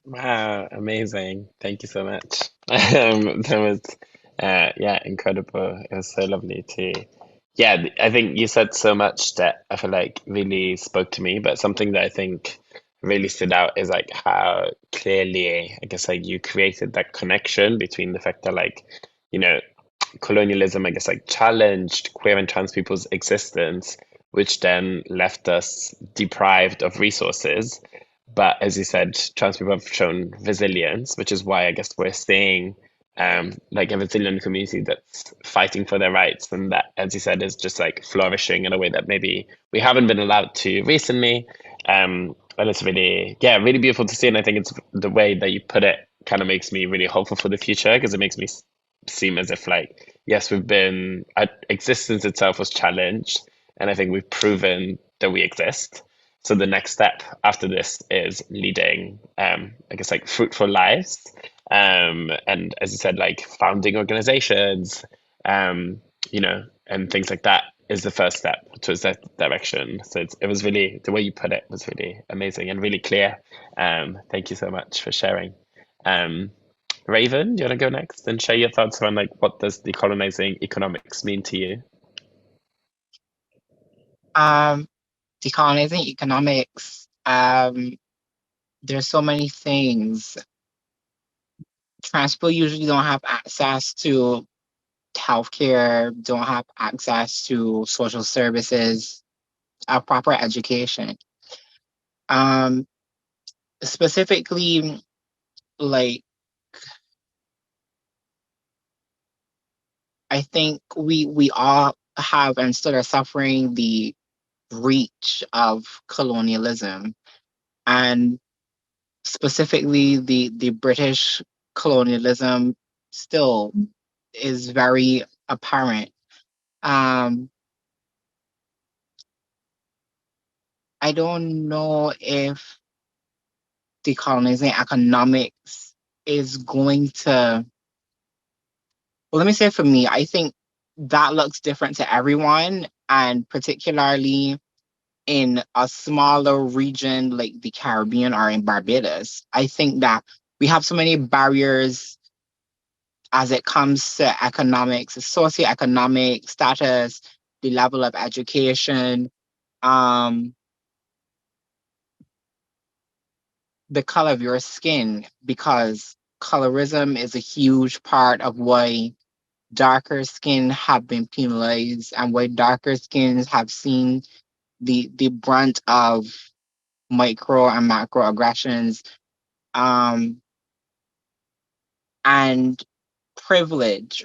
Wow, amazing. Thank you so much. That was, incredible. It was so lovely to, I think you said so much that I feel like really spoke to me, but something that I think really stood out is like how clearly, I guess, like you created that connection between the fact that like, you know, colonialism, I guess, like challenged queer and trans people's existence, which then left us deprived of resources. But as you said, trans people have shown resilience, which is why I guess we're seeing like a resilient community that's fighting for their rights, and that, as you said, is just like flourishing in a way that maybe we haven't been allowed to recently. And it's really, yeah, really beautiful to see. And I think it's the way that you put it kind of makes me really hopeful for the future, because it makes me seem as if like, yes, we've been, our existence itself was challenged, and I think we've proven that we exist. So the next step after this is leading, I guess, like fruitful lives, and as you said, like founding organizations, you know, and things like that is the first step towards that direction. So it was really, the way you put it was really amazing and really clear. Thank you so much for sharing. Raven, do you want to go next and share your thoughts on like what does decolonizing economics mean to you? Decolonizing economics. There's so many things. Trans people usually don't have access to healthcare, don't have access to social services, a proper education. Specifically, like I think we all have and still are suffering the reach of colonialism, and specifically the British colonialism still is very apparent. I don't know if decolonizing economics is going to, well, let me say for me, I think that looks different to everyone, and particularly in a smaller region like the Caribbean or in Barbados. I think that we have so many barriers as it comes to economics, socioeconomic status, the level of education, um, the color of your skin, because colorism is a huge part of why darker skin have been penalized and why darker skins have seen the brunt of micro and macroaggressions, and privilege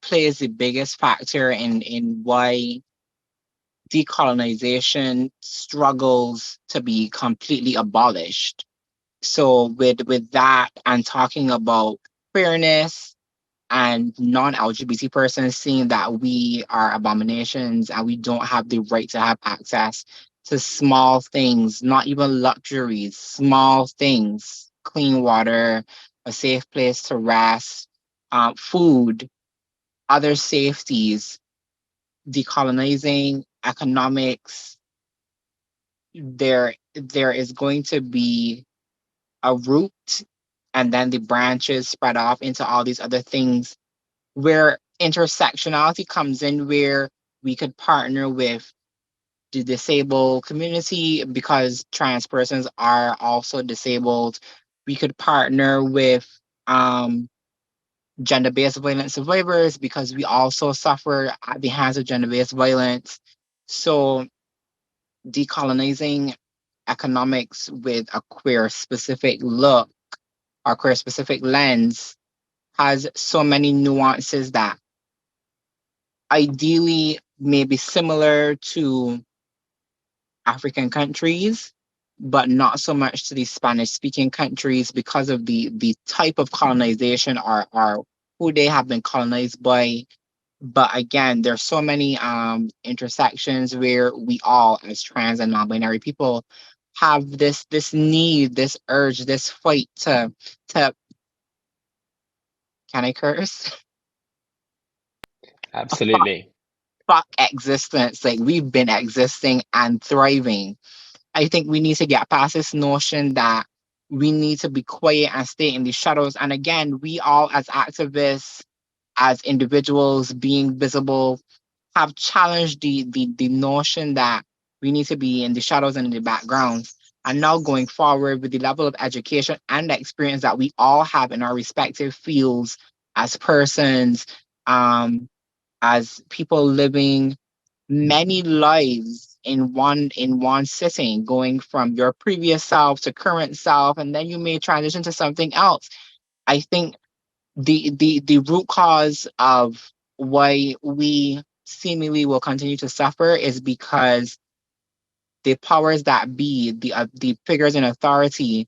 plays the biggest factor in why decolonization struggles to be completely abolished. So with that and talking about queerness and non-LGBT persons seeing that we are abominations and we don't have the right to have access to small things, not even luxuries, small things, clean water, a safe place to rest, food, other safeties, decolonizing economics, there is going to be a root, and then the branches spread off into all these other things where intersectionality comes in, where we could partner with the disabled community because trans persons are also disabled. We could partner with gender-based violence survivors because we also suffer at the hands of gender-based violence. So decolonizing economics with a queer specific look or queer specific lens has so many nuances that ideally may be similar to African countries, but not so much to the Spanish speaking countries because of the type of colonization or who they have been colonized by. But again, there's so many intersections where we all, as trans and non-binary people, have this need, this urge, this fight to can I curse? Absolutely. Fuck existence. Like we've been existing and thriving. I think we need to get past this notion that we need to be quiet and stay in the shadows. And again, we all as activists, as individuals being visible, have challenged the notion that we need to be in the shadows and in the background. And now going forward with the level of education and the experience that we all have in our respective fields as persons, as people living many lives in one sitting, going from your previous self to current self, and then you may transition to something else. I think the root cause of why we seemingly will continue to suffer is because the powers that be, the figures in authority,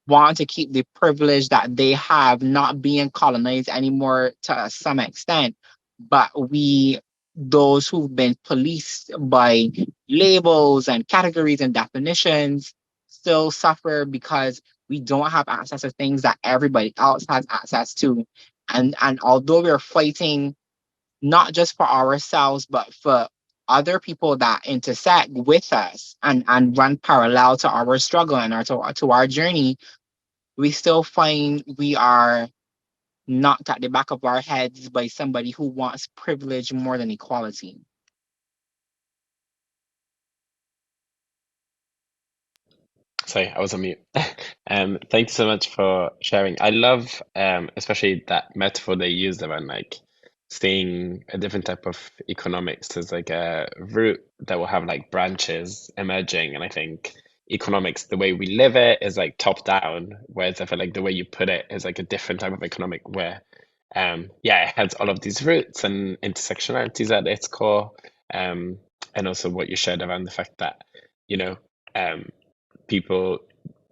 want to keep the privilege that they have not being colonized anymore to some extent. But we, those who've been policed by labels and categories and definitions, still suffer because we don't have access to things that everybody else has access to. And although we're fighting not just for ourselves, but for other people that intersect with us and run parallel to our struggle and to our journey, we still find we are knocked at the back of our heads by somebody who wants privilege more than equality. Sorry, I was on mute. Thank you so much for sharing. I love especially that metaphor they used around like seeing a different type of economics as like a root that will have like branches emerging. And I think economics, the way we live it is like top down, whereas I feel like the way you put it is like a different type of economic where yeah, it has all of these roots and intersectionalities at its core. And also what you shared around the fact that, you know, people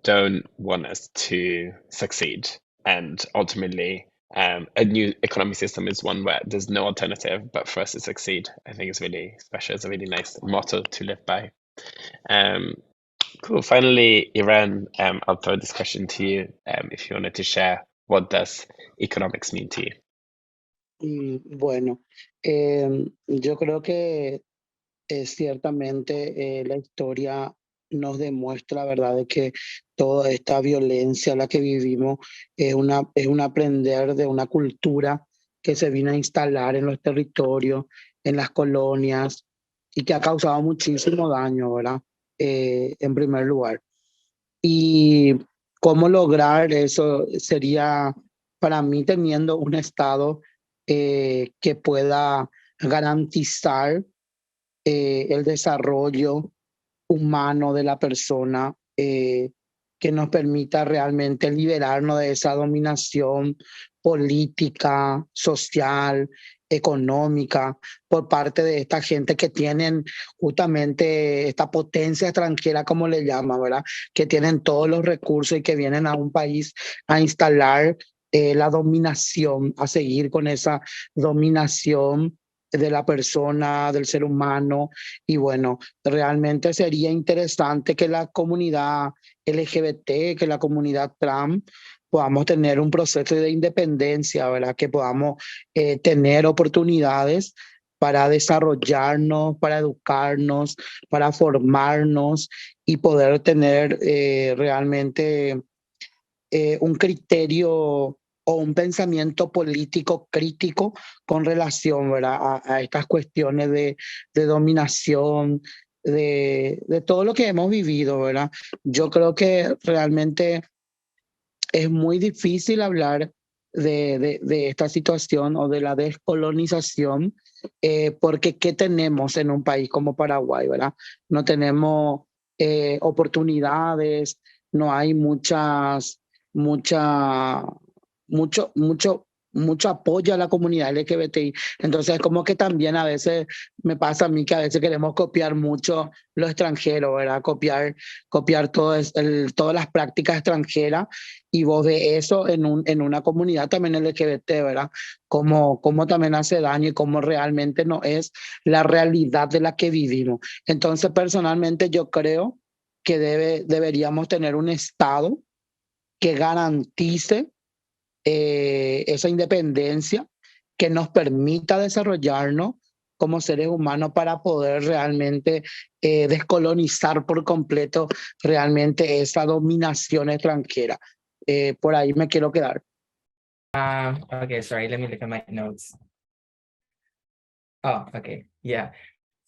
don't want us to succeed. And ultimately, a new economic system is one where there's no alternative but for us to succeed. I think it's really special. It's a really nice motto to live by. Cool. Finally, Yren, I'll throw this question to you. If you wanted to share, what does economics mean to you? Bueno, yo creo que ciertamente la historia nos demuestra, ¿verdad?, de que toda esta violencia la que vivimos es un aprender de una cultura que se vino a instalar en los territorios, en las colonias, y que ha causado muchísimo daño, ¿verdad? En primer lugar. Y cómo lograr eso sería para mí teniendo un Estado que pueda garantizar el desarrollo humano de la persona, que nos permita realmente liberarnos de esa dominación política, social, económica, por parte de esta gente que tienen justamente esta potencia extranjera, como le llaman, ¿verdad? Que tienen todos los recursos y que vienen a un país a instalar la dominación, a seguir con esa dominación de la persona, del ser humano. Y bueno, realmente sería interesante que la comunidad LGBT, que la comunidad trans, podamos tener un proceso de independencia, ¿verdad? Que podamos tener oportunidades para desarrollarnos, para educarnos, para formarnos y poder tener realmente un criterio o un pensamiento político crítico con relación, ¿verdad?, a estas cuestiones de dominación, de todo lo que hemos vivido, ¿verdad? Yo creo que realmente es muy difícil hablar de esta situación o de la descolonización, porque ¿qué tenemos en un país como Paraguay, ¿verdad? No tenemos oportunidades, no hay mucha, mucho apoyo a la comunidad LGBTI. Entonces, como que también a veces me pasa a mí que a veces queremos copiar mucho lo extranjero, ¿verdad? Copiar todas las prácticas extranjeras, y vos ves eso en una comunidad también LGBT, ¿verdad? Cómo también hace daño y cómo realmente no es la realidad de la que vivimos. Entonces, personalmente yo creo que deberíamos tener un Estado que garantice esa independencia, que nos permita desarrollarnos como seres humanos para poder realmente descolonizar por completo realmente esa dominación extranjera. Por ahí me quiero quedar. Okay, sorry, let me look at my notes. Oh, okay, yeah.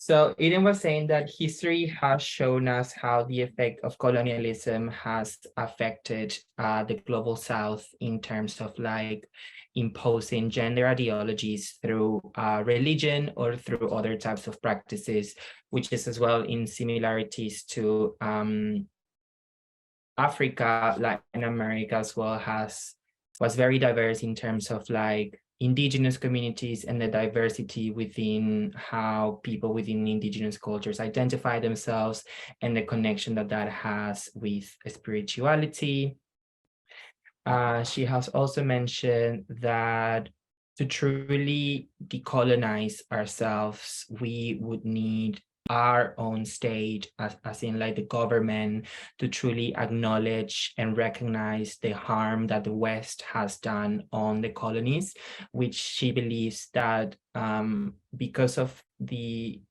So Eden was saying that history has shown us how the effect of colonialism has affected the global South in terms of like imposing gender ideologies through religion or through other types of practices, which is as well in similarities to Africa. Latin America as well was very diverse in terms of like indigenous communities and the diversity within how people within indigenous cultures identify themselves and the connection that that has with spirituality. She has also mentioned that to truly decolonize ourselves, we would need our own state, as in like the government, to truly acknowledge and recognize the harm that the West has done on the colonies, which she believes that because of the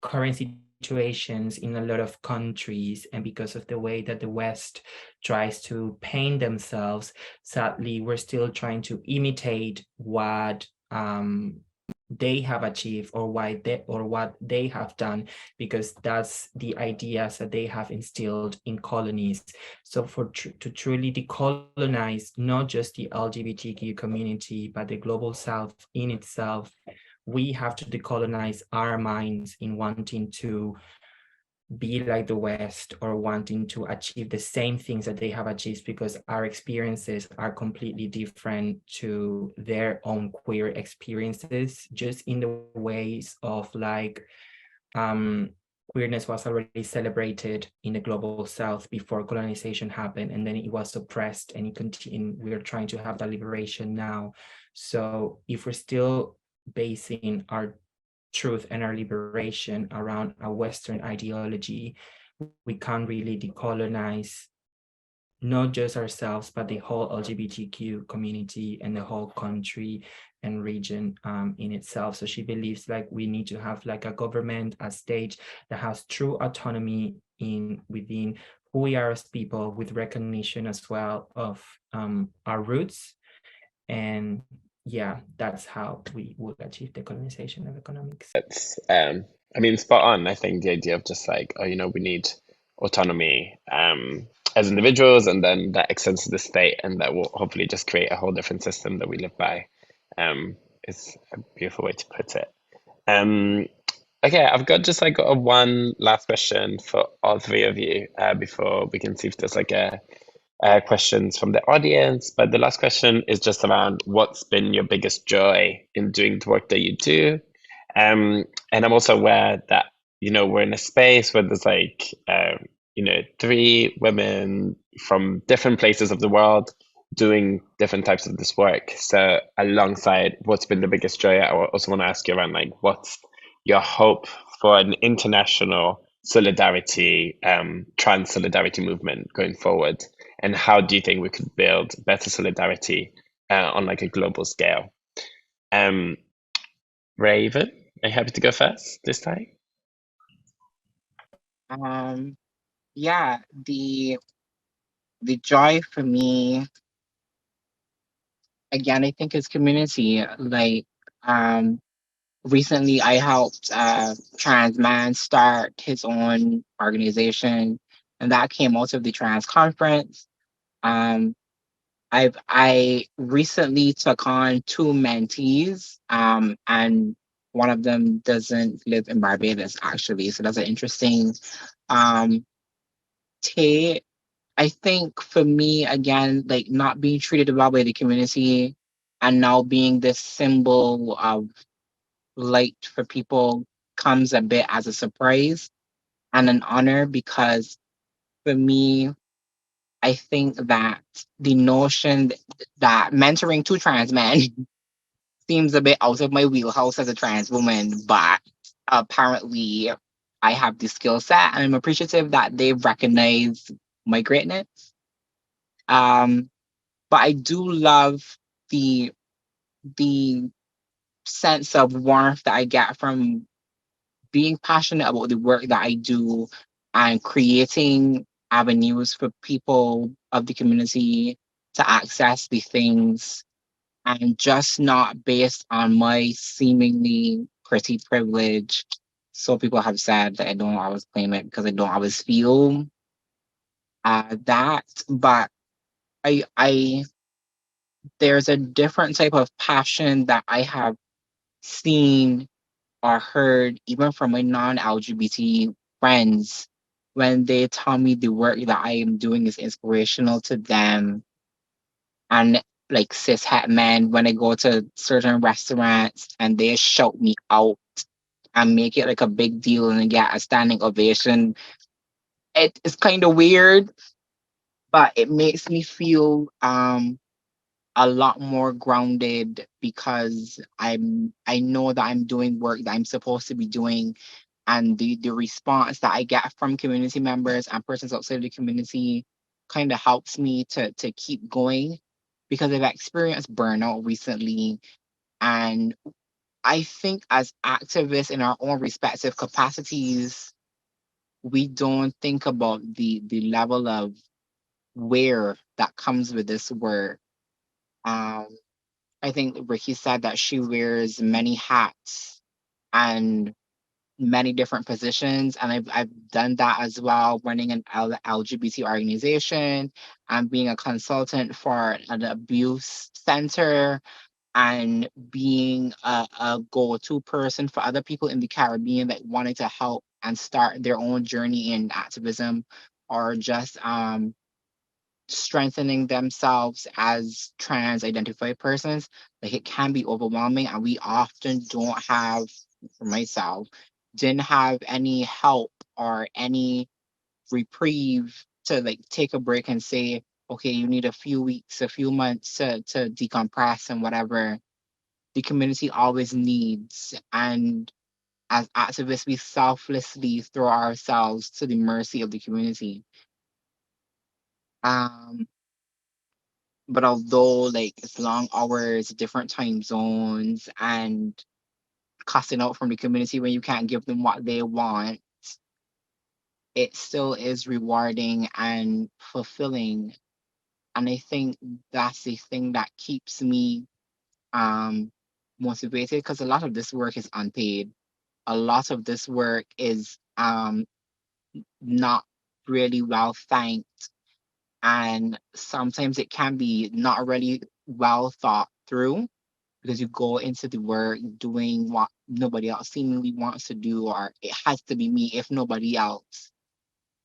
current situations in a lot of countries and because of the way that the West tries to paint themselves, sadly, we're still trying to imitate what they have achieved or what they have done, because that's the ideas that they have instilled in colonies. So to truly decolonize not just the LGBTQ community, but the global South in itself, we have to decolonize our minds in wanting to be like the West or wanting to achieve the same things that they have achieved, because our experiences are completely different to their own queer experiences, just in the ways of like queerness was already celebrated in the global South before colonization happened, and then it was suppressed and it continued. We're trying to have that liberation now. So if we're still basing our truth and our liberation around a Western ideology, we can't really decolonize not just ourselves, but the whole LGBTQ community and the whole country and region in itself. So she believes like we need to have like a government, a state that has true autonomy within who we are as people, with recognition as well of our roots. And yeah, that's how we would achieve decolonization of economics. It's I mean, spot on. I think the idea of just like, oh, we need autonomy as individuals, and then that extends to the state, and that will hopefully just create a whole different system that we live by. Is a beautiful way to put it. Okay, I've got just like a one last question for all three of you before we can see if there's like questions from the audience. But the last question is just around what's been your biggest joy in doing the work that you do. And I'm also aware that, we're in a space where there's like, three women from different places of the world doing different types of this work. So alongside what's been the biggest joy, I also want to ask you around like, what's your hope for an international solidarity, trans solidarity movement going forward? And how do you think we could build better solidarity on like a global scale? Raven, are you happy to go first this time? Yeah, the joy for me, again, I think is community. Like, recently I helped a trans man start his own organization, and that came out of the trans conference. I recently took on two mentees, and one of them doesn't live in Barbados actually, so that's an interesting take. I think for me, again, like not being treated well by the community and now being this symbol of light for people comes a bit as a surprise and an honor, because for me, I think that the notion that mentoring two trans men seems a bit out of my wheelhouse as a trans woman, but apparently I have the skill set and I'm appreciative that they've recognized my greatness. But I do love the sense of warmth that I get from being passionate about the work that I do and creating avenues for people of the community to access the things, and just not based on my seemingly pretty privilege So people have said that I don't always claim it because I don't always feel that. But I there's a different type of passion that I have seen or heard even from my non-LGBT friends when they tell me the work that I am doing is inspirational to them. And like cishet men, when I go to certain restaurants and they shout me out and make it like a big deal and get a standing ovation, it is kind of weird, but it makes me feel a lot more grounded because I know that I'm doing work that I'm supposed to be doing, and the response that I get from community members and persons outside the community kind of helps me to keep going because I've experienced burnout recently. And I think as activists in our own respective capacities, we don't think about the level of wear that comes with this work. Um, I think Ricki said that she wears many hats and many different positions, and I've done that as well, running an LGBT organization and being a consultant for an abuse center and being a go-to person for other people in the Caribbean that wanted to help and start their own journey in activism or just strengthening themselves as trans identified persons. Like it can be overwhelming, and we often don't have, for myself, didn't have any help or any reprieve to like take a break and say, okay, you need a few weeks, a few months to decompress and whatever. The community always needs. And as activists, we selflessly throw ourselves to the mercy of the community. Um, but although like it's long hours, different time zones, and cutting out from the community when you can't give them what they want, it still is rewarding and fulfilling. And I think that's the thing that keeps me um motivated, because a lot of this work is unpaid. A lot of this work is not really well thanked, and sometimes it can be not really well thought through because you go into the work doing what nobody else seemingly wants to do, or it has to be me if nobody else.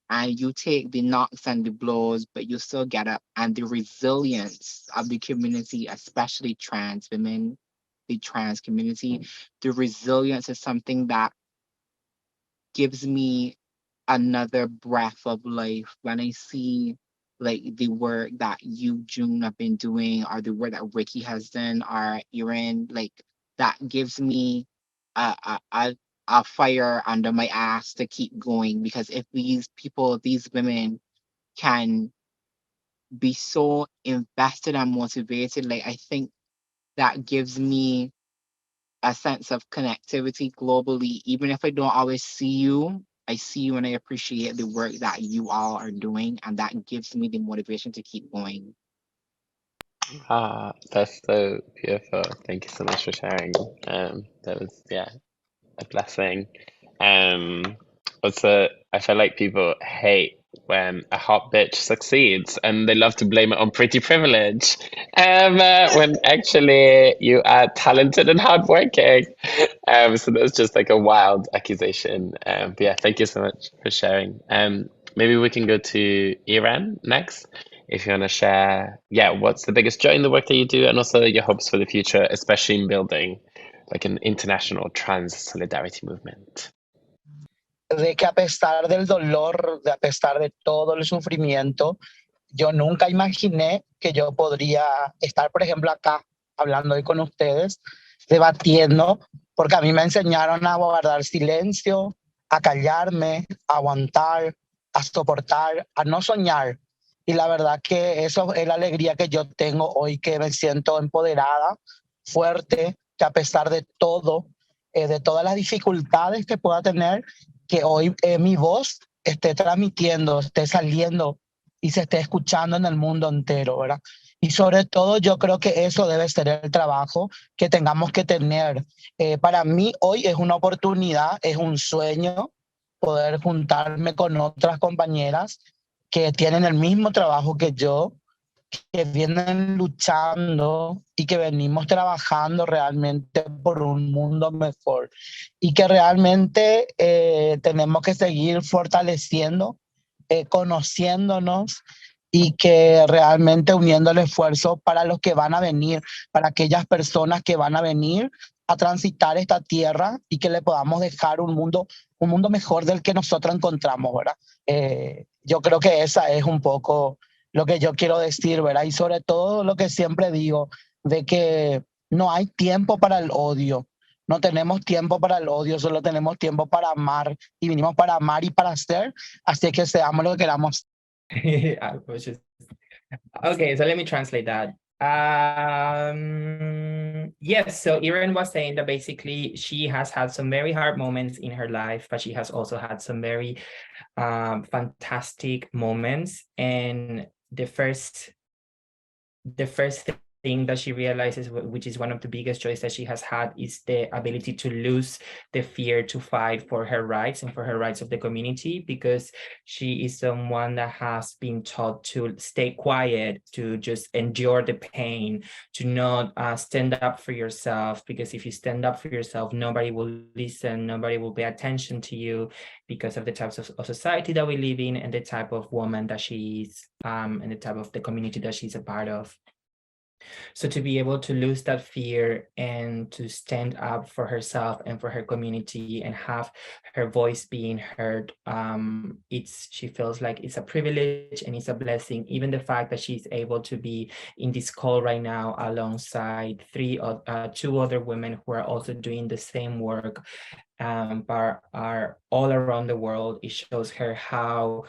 And you take the knocks and the blows, but you still get up. And the resilience of the community, especially trans women, the trans community, the resilience is something that gives me another breath of life when I see like the work that you, June, have been doing, or the work that Ricki has done, or Yren, like that gives me a fire under my ass to keep going. Because if these people, these women can be so invested and motivated, like I think that gives me a sense of connectivity globally. Even if I don't always see you, I see you and I appreciate the work that you all are doing, and that gives me the motivation to keep going. Ah, that's so beautiful. Thank you so much for sharing. That was, yeah, a blessing. Um, Also, I feel like people hate when a hot bitch succeeds, and they love to blame it on pretty privilege. When actually you are talented and hardworking. So that's just like a wild accusation. But yeah, thank you so much for sharing. Maybe we can go to Iran next. If you want to share, yeah, what's the biggest joy in the work that you do, and also your hopes for the future, especially in building like an international trans solidarity movement. De que a pesar del dolor, de a pesar de todo el sufrimiento, yo nunca imaginé que yo podría estar, por ejemplo, acá hablando hoy con ustedes, debatiendo, porque a mí me enseñaron a guardar silencio, a callarme, a aguantar, a soportar, a no soñar. Y la verdad que eso es la alegría que yo tengo hoy, que me siento empoderada, fuerte, que a pesar de todas las dificultades que pueda tener, que hoy mi voz esté transmitiendo, esté saliendo y se esté escuchando en el mundo entero, ¿verdad? Y sobre todo yo creo que eso debe ser el trabajo que tengamos que tener. Para mí hoy es una oportunidad, es un sueño poder juntarme con otras compañeras que tienen el mismo trabajo que yo, que vienen luchando y que venimos trabajando realmente por un mundo mejor y que realmente tenemos que seguir fortaleciendo, conociéndonos y que realmente uniendo el esfuerzo para los que van a venir, para aquellas personas que van a venir a transitar esta tierra y que le podamos dejar un mundo mejor del que nosotros encontramos, ¿verdad? Yo creo que esa es un poco lo que yo quiero decir, ¿verdad? Y sobre todo lo que siempre digo, de que no hay tiempo para el odio, no tenemos tiempo para el odio, solo tenemos tiempo para amar y vinimos para amar y para hacer, así que seamos lo que queramos. I was just okay, so let me translate that. Yes, so Yren was saying that basically she has had some very hard moments in her life, but she has also had some very fantastic moments. And the first thing that she realizes, which is one of the biggest joys that she has had, is the ability to lose the fear to fight for her rights and for her rights of the community, because she is someone that has been taught to stay quiet, to just endure the pain, to not stand up for yourself, because if you stand up for yourself, nobody will listen, nobody will pay attention to you, because of the types of society that we live in and the type of woman that she is, and the type of the community that she's a part of. So to be able to lose that fear and to stand up for herself and for her community and have her voice being heard, she feels like it's a privilege and it's a blessing. Even the fact that she's able to be in this call right now alongside two other women who are also doing the same work, but are all around the world. It shows her how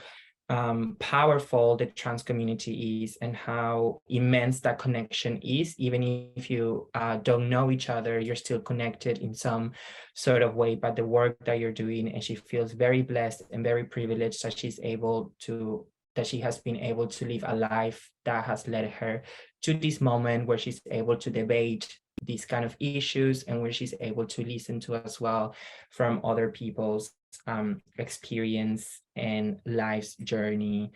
powerful the trans community is and how immense that connection is. Even if you don't know each other, you're still connected in some sort of way by the work that you're doing. And she feels very blessed and very privileged that she has been able to live a life that has led her to this moment where she's able to debate these kind of issues and where she's able to listen to as well from other people's experience and life's journey.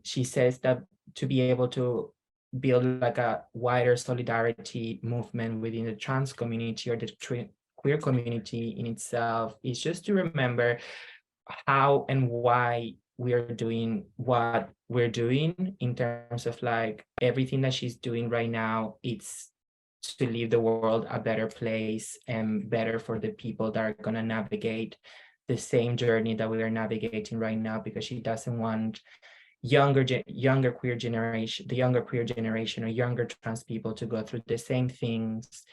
She says that to be able to build like a wider solidarity movement within the trans community or the queer community in itself is just to remember how and why we're doing what we're doing, in terms of like everything that she's doing right now. It's to leave the world a better place and better for the people that are going to navigate the same journey that we are navigating right now, because she doesn't want the younger queer generation or younger trans people to go through the same things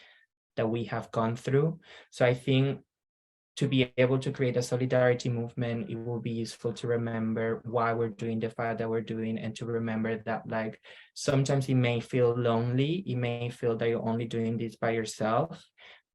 that we have gone through. So I think to be able to create a solidarity movement, it will be useful to remember why we're doing the fight that we're doing, and to remember that like sometimes it may feel lonely, it may feel that you're only doing this by yourself,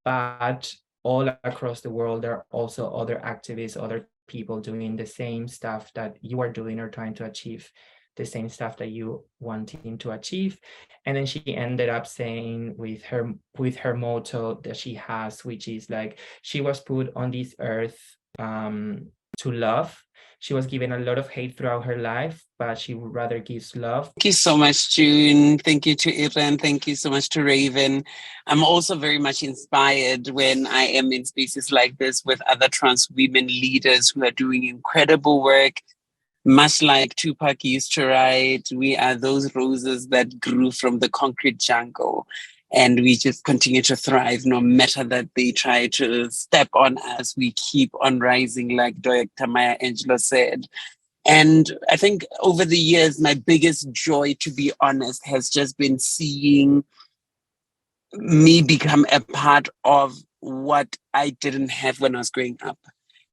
but all across the world there are also other activists, other people doing the same stuff that you are doing or trying to achieve the same stuff that you wanting to achieve. And then she ended up saying with her motto that she has, which is like, she was put on this earth to love. She was given a lot of hate throughout her life, but she would rather give love. Thank you so much, June. Thank you to Yren. Thank you so much to Raven. I'm also very much inspired when I am in spaces like this with other trans women leaders who are doing incredible work. Much like Tupac used to write, we are those roses that grew from the concrete jungle. And we just continue to thrive no matter that they try to step on us. We keep on rising, like Dr. Maya Angelou said. And I think over the years, my biggest joy, to be honest, has just been seeing me become a part of what I didn't have when I was growing up.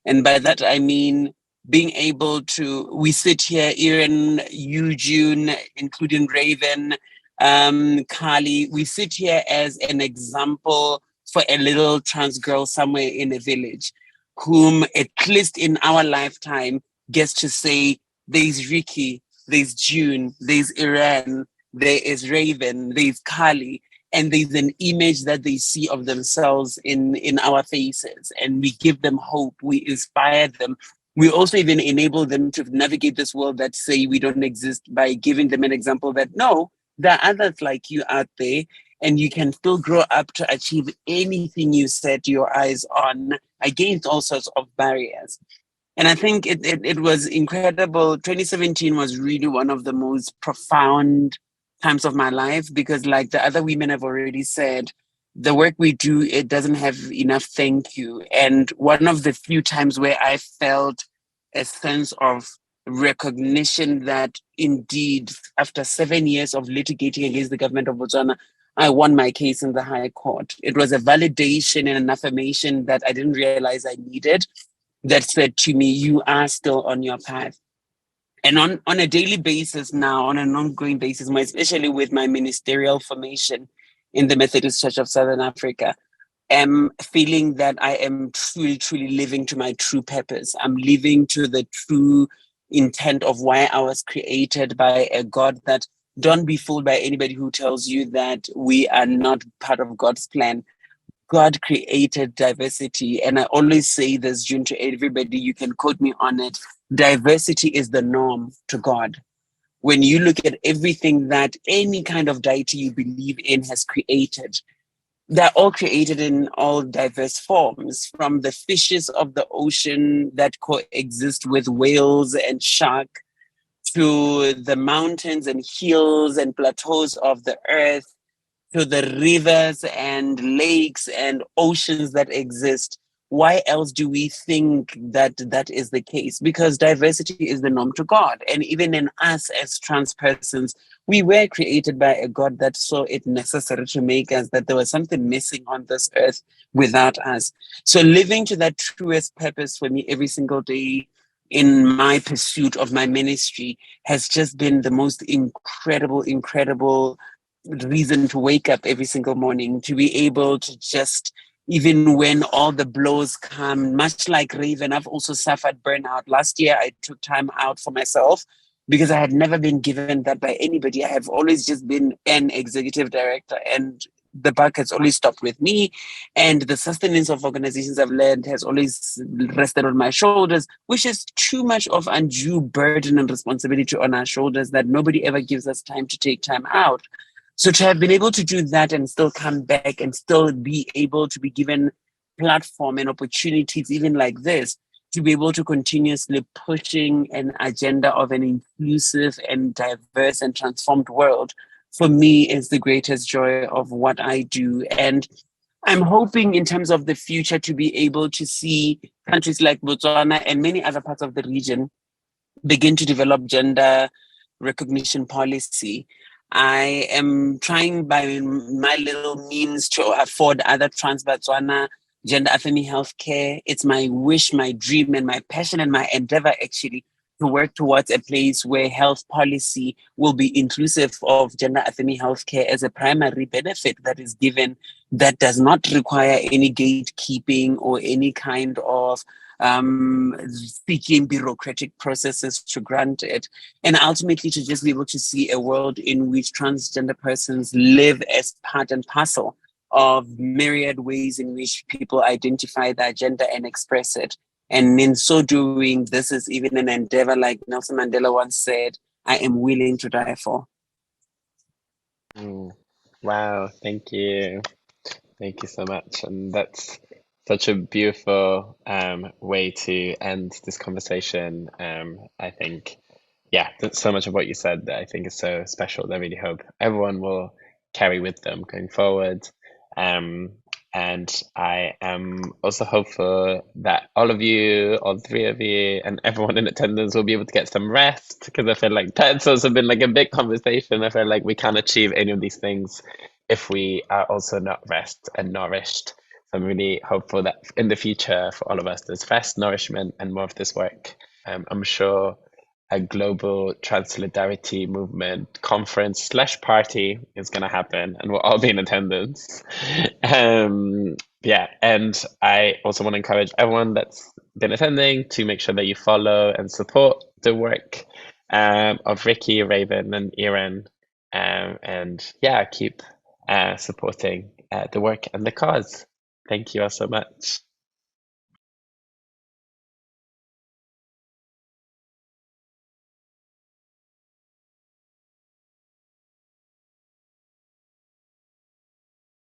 And by that, I mean being able to, we sit here, Yren, you, June, including Raven, Carly, we sit here as an example for a little trans girl somewhere in a village, whom at least in our lifetime gets to say, there's Ricki, there's June, there's Yren, there is Raven, there's Kali, and there's an image that they see of themselves in our faces, and we give them hope, we inspire them. We also even enable them to navigate this world that say we don't exist by giving them an example that no, there are others like you out there, and you can still grow up to achieve anything you set your eyes on against all sorts of barriers. And I think it was incredible. 2017 was really one of the most profound times of my life because, like the other women have already said, the work we do, it doesn't have enough thank you. And one of the few times where I felt a sense of recognition that indeed, after 7 years of litigating against the government of Botswana, I won my case in the High Court. It was a validation and an affirmation that I didn't realize I needed, that said to me, you are still on your path. And on a daily basis now, on an ongoing basis, especially with my ministerial formation in the Methodist Church of Southern Africa, am feeling that I am truly, truly living to my true purpose. I'm living to the true intent of why I was created by a God. That don't be fooled by anybody who tells you that we are not part of God's plan. God created diversity. And I always say this, June, to everybody, you can quote me on it. Diversity is the norm to God. When you look at everything that any kind of deity you believe in has created, they're all created in all diverse forms, from the fishes of the ocean that coexist with whales and shark, to the mountains and hills and plateaus of the earth, to the rivers and lakes and oceans that exist. Why else do we think that that is the case? Because diversity is the norm to God. And even in us as trans persons, we were created by a God that saw it necessary to make us, that there was something missing on this earth without us. So living to that truest purpose for me every single day in my pursuit of my ministry has just been the most incredible reason to wake up every single morning, to be able to just, even when all the blows come, much like Raven, I've also suffered burnout. Last year, I took time out for myself because I had never been given that by anybody. I have always just been an executive director, and the buck has always stopped with me. And the sustenance of organizations I've led has always rested on my shoulders, which is too much of undue burden and responsibility on our shoulders that nobody ever gives us time to take time out. So to have been able to do that and still come back and still be able to be given platform and opportunities, even like this, to be able to continuously pushing an agenda of an inclusive and diverse and transformed world, for me is the greatest joy of what I do. And I'm hoping in terms of the future to be able to see countries like Botswana and many other parts of the region begin to develop gender recognition policy. I am trying by my little means to afford other trans Botswana gender affirming healthcare. It's my wish, my dream, and my passion and my endeavor actually to work towards a place where health policy will be inclusive of gender affirming healthcare as a primary benefit that is given, that does not require any gatekeeping or any kind of seeking bureaucratic processes to grant it, and ultimately to just be able to see a world in which transgender persons live as part and parcel of myriad ways in which people identify their gender and express it. And in so doing, this is even an endeavor, like Nelson Mandela once said, I am willing to die for. Wow, thank you. Thank you so much. And that's such a beautiful way to end this conversation. I think, yeah, that's so much of what you said that I think is so special that I really hope everyone will carry with them going forward. And I am also hopeful that all of you, all three of you, and everyone in attendance will be able to get some rest, because I feel like that's also been like a big conversation. I feel like we can't achieve any of these things if we are also not rest and nourished. So I'm really hopeful that in the future for all of us, there's rest, nourishment, and more of this work. I'm sure a global trans solidarity movement conference / party is going to happen, and we'll all be in attendance. Yeah, and I also want to encourage everyone that's been attending to make sure that you follow and support the work of Ricki, Raven, and Yren. and yeah, keep supporting the work and the cause. Thank you all so much.